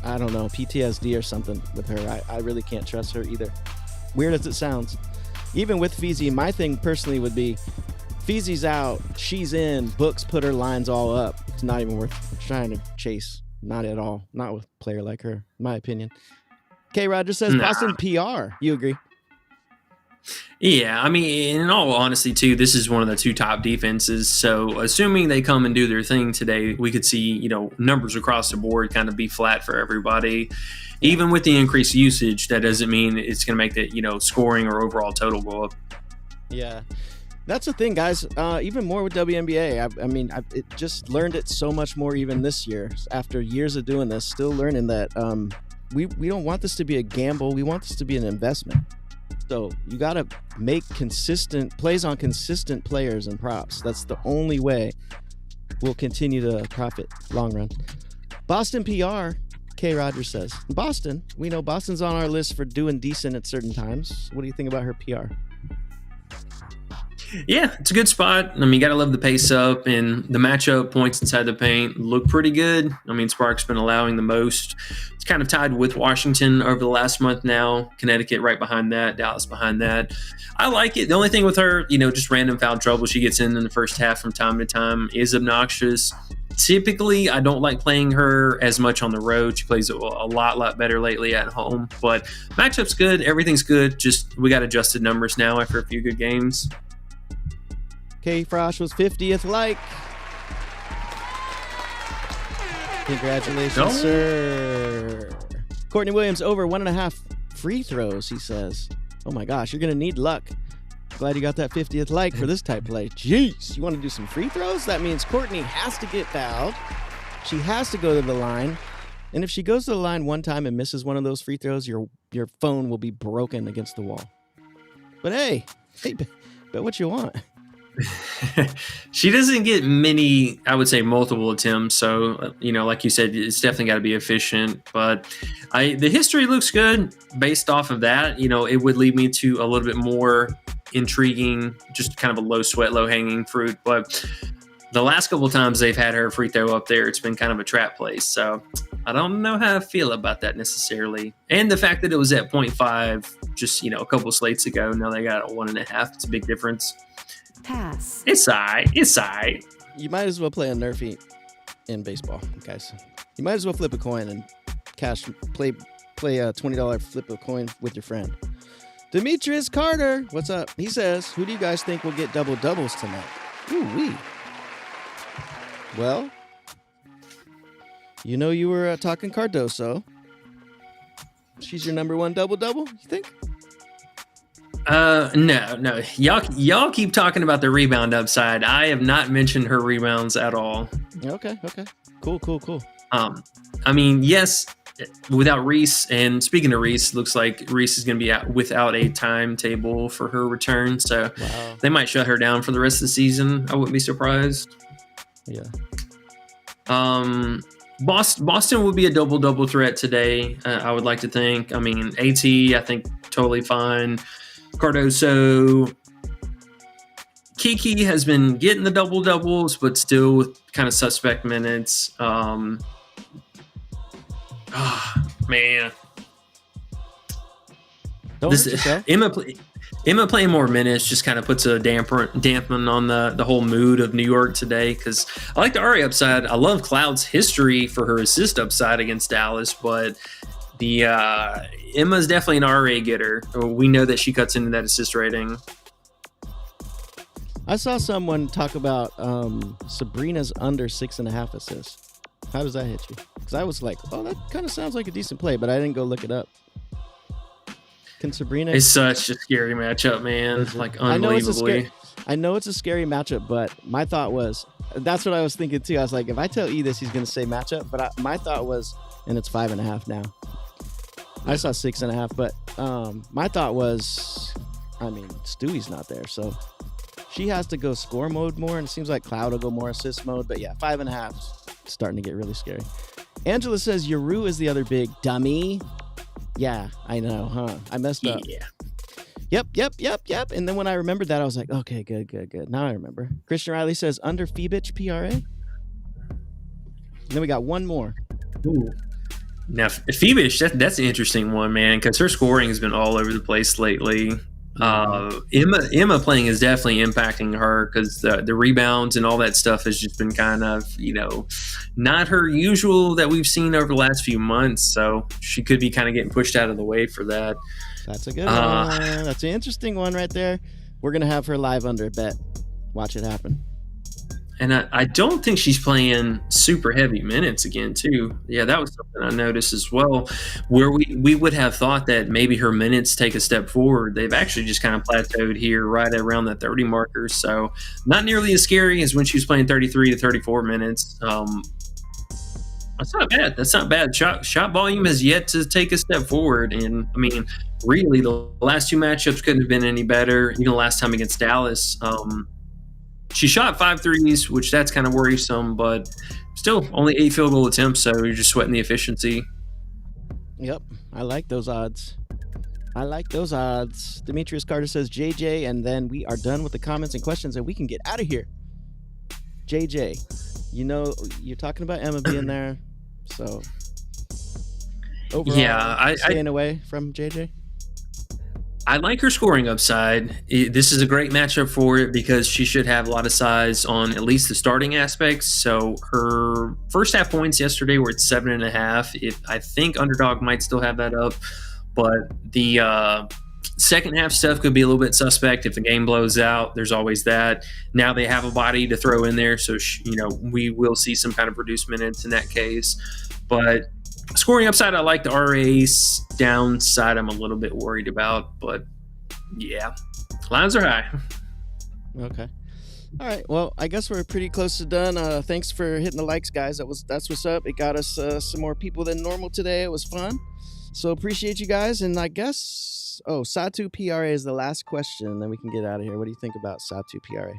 I don't know, PTSD or something with her. I really can't trust her either. Weird as it sounds. Even with Feezy, my thing personally would be, Feezy's out, she's in, books put her lines all up. It's not even worth trying to chase. Not at all. Not with a player like her, in my opinion. K. Roger says Boston PR. You agree? Yeah, I mean, in all honesty, too, this is one of the two top defenses. So assuming they come and do their thing today, we could see, numbers across the board kind of be flat for everybody. Even with the increased usage, that doesn't mean it's going to make the, scoring or overall total go up. Yeah. That's the thing, guys. Even more with WNBA. I just learned it so much more even this year. After years of doing this, still learning that we don't want this to be a gamble. We want this to be an investment. So you got to make consistent plays on consistent players and props. That's the only way we'll continue to profit long run. Boston PR, K. Rogers says. Boston, we know Boston's on our list for doing decent at certain times. What do you think about her PR? Yeah, it's a good spot. I mean, you got to love the pace up, and the matchup points inside the paint look pretty good. I mean, Spark's been allowing the most. It's kind of tied with Washington over the last month now. Connecticut right behind that, Dallas behind that. I like it. The only thing with her, just random foul trouble she gets in the first half from time to time is obnoxious. Typically, I don't like playing her as much on the road. She plays a lot better lately at home. But matchup's good. Everything's good. Just we got adjusted numbers now after a few good games. K. Frosh was 50th like. Congratulations, sir. Courtney Williams over 1.5 free throws, he says. Oh my gosh, you're going to need luck. Glad you got that 50th like for this type play. Jeez, you want to do some free throws? That means Courtney has to get fouled. She has to go to the line. And if she goes to the line one time and misses one of those free throws, your phone will be broken against the wall. But hey, bet what you want. She doesn't get many, I would say, multiple attempts. So, like you said, it's definitely got to be efficient. But the history looks good based off of that. It would lead me to a little bit more intriguing, just kind of a low sweat, low hanging fruit. But the last couple of times they've had her free throw up there, it's been kind of a trap place. So I don't know how I feel about that necessarily. And the fact that it was at 0.5 just, a couple slates ago. Now they got a 1.5. It's a big difference. Pass. It's all right. You might as well play a Nerfy in baseball, guys. You might as well flip a coin and play a $20 flip a coin with your friend. Demetrius Carter, what's up? He says, who do you guys think will get double doubles tonight? Ooh-wee. Well, you were talking Cardoso. She's your number one double-double, you think? No. Y'all keep talking about the rebound upside. I have not mentioned her rebounds at all. Okay. Cool. I mean, yes, without Reese, and speaking of Reese, looks like Reese is going to be out without a timetable for her return. So They might shut her down for the rest of the season. I wouldn't be surprised. Yeah. Boston would be a double threat today. I would like to think. I mean, AT, I think totally fine. Cardoso, Kiki has been getting the double doubles, but still with kind of suspect minutes. Man, Emma playing more minutes just kind of puts a dampen on the whole mood of New York today, because I like the Ari upside. I love Cloud's history for her assist upside against Dallas, but the Emma's definitely an RA getter. We know that she cuts into that assist rating. I saw someone talk about Sabrina's under 6.5 assists. How does that hit you? Because I was like, oh, that kind of sounds like a decent play, but I didn't go look it up. Can Sabrina? It's such a scary matchup, man. Like, unbelievably. I know it's a scary matchup, but my thought was, that's what I was thinking too. I was like, if I tell E this, he's going to say matchup. But my thought was, and it's 5.5 now. I saw 6.5, but my thought was, I mean, Stewie's not there, so she has to go score mode more, and it seems like Cloud will go more assist mode. But yeah, 5.5 is starting to get really scary. Angela says Yaru is the other big dummy. Yeah, I know, huh? I messed up. Yeah. Yep. And then when I remembered that, I was like, okay, good. Now I remember. Christian Riley says under Febich PRA. And then we got one more. Ooh. Now, Phoebish, that's an interesting one, man, because her scoring has been all over the place lately. Emma playing is definitely impacting her, because the rebounds and all that stuff has just been kind of, not her usual that we've seen over the last few months. So she could be kind of getting pushed out of the way for that. That's a good one. That's an interesting one right there. We're going to have her live under bet. Watch it happen. And I don't think she's playing super heavy minutes again, too. Yeah, that was something I noticed as well, where we would have thought that maybe her minutes take a step forward. They've actually just kind of plateaued here right around the 30 marker. So not nearly as scary as when she was playing 33 to 34 minutes. That's not bad. Shot volume has yet to take a step forward. And, I mean, really, the last two matchups couldn't have been any better. Even the last time against Dallas, she shot 5 threes, which that's kind of worrisome, but still only 8 field goal attempts, so you're just sweating the efficiency. Yep, I like those odds. Demetrius Carter says JJ, and then we are done with the comments and questions, and we can get out of here. JJ, you're talking about Emma being there, so overall, yeah, staying away from JJ. I like her scoring upside. This is a great matchup for it because she should have a lot of size on at least the starting aspects. So her first half points yesterday were at 7.5. I think Underdog might still have that up, but the second half stuff could be a little bit suspect if the game blows out. There's always that. Now they have a body to throw in there, so we will see some kind of reduced minutes in that case. But scoring upside, I like the RA's. Downside, I'm a little bit worried about, but yeah, lines are high. Okay. All right. Well, I guess we're pretty close to done. Thanks for hitting the likes, guys. That's what's up. It got us some more people than normal today. It was fun. So appreciate you guys. And I guess, Satu PRA is the last question. Then we can get out of here. What do you think about Satu PRA?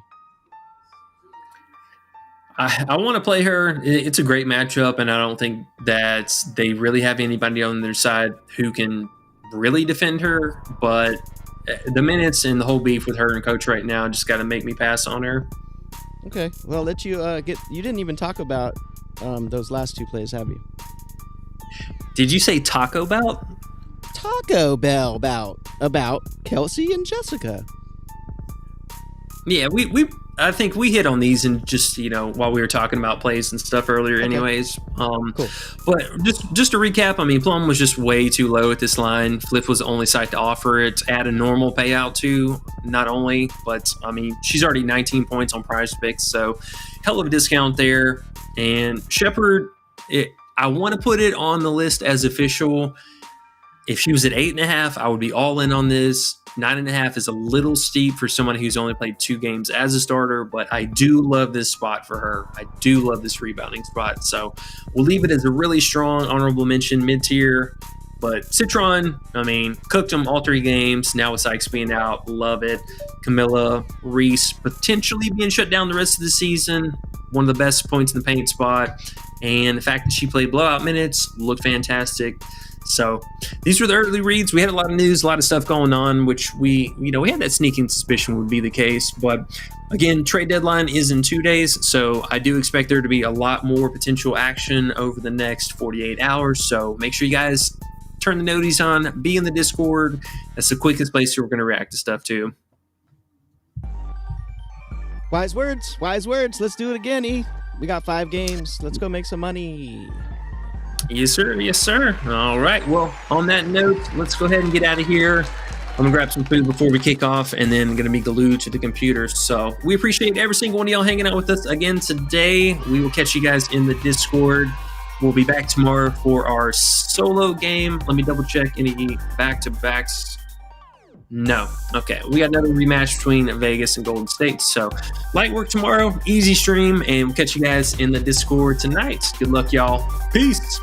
I want to play her. It's a great matchup, and I don't think that they really have anybody on their side who can really defend her. But the minutes and the whole beef with her and coach right now just got to make me pass on her. Okay, well, I'll let you get. You didn't even talk about those last two plays, have you? Did you say Taco Bout? Taco Bell about Kelsey and Jessica. Yeah, I think we hit on these and just, while we were talking about plays and stuff earlier anyways. Cool. But just to recap, I mean, Plum was just way too low at this line. Flip was the only site to offer it at a normal payout to, not only, but I mean, she's already 19 points on Prizepicks, so hell of a discount there. And Shepherd, I want to put it on the list as official. If she was at 8.5, I would be all in on this. 9.5 is a little steep for someone who's only played 2 games as a starter, but I do love this spot for her. I do love this rebounding spot. So we'll leave it as a really strong honorable mention, mid-tier. But Citron, I mean, cooked them all 3 games. Now with Sykes being out, love it. Camilla, Reese, potentially being shut down the rest of the season. One of the best points in the paint spot. And the fact that she played blowout minutes looked fantastic. So these were the early reads. We had a lot of news, a lot of stuff going on, which we had that sneaking suspicion would be the case. But again, trade deadline is in 2 days. So I do expect there to be a lot more potential action over the next 48 hours. So make sure you guys turn the noties on, be in the Discord. That's the quickest place we're going to react to stuff too. Wise words. Let's do it again, E. We got 5 games. Let's go make some money. Yes, sir. Yes, sir. All right. Well, on that note, let's go ahead and get out of here. I'm going to grab some food before we kick off, and then I'm going to be glued to the computer. So we appreciate every single one of y'all hanging out with us again today. We will catch you guys in the Discord. We'll be back tomorrow for our solo game. Let me double check any back-to-backs. No. Okay. We got another rematch between Vegas and Golden State. So light work tomorrow, easy stream, and we'll catch you guys in the Discord tonight. Good luck, y'all. Peace.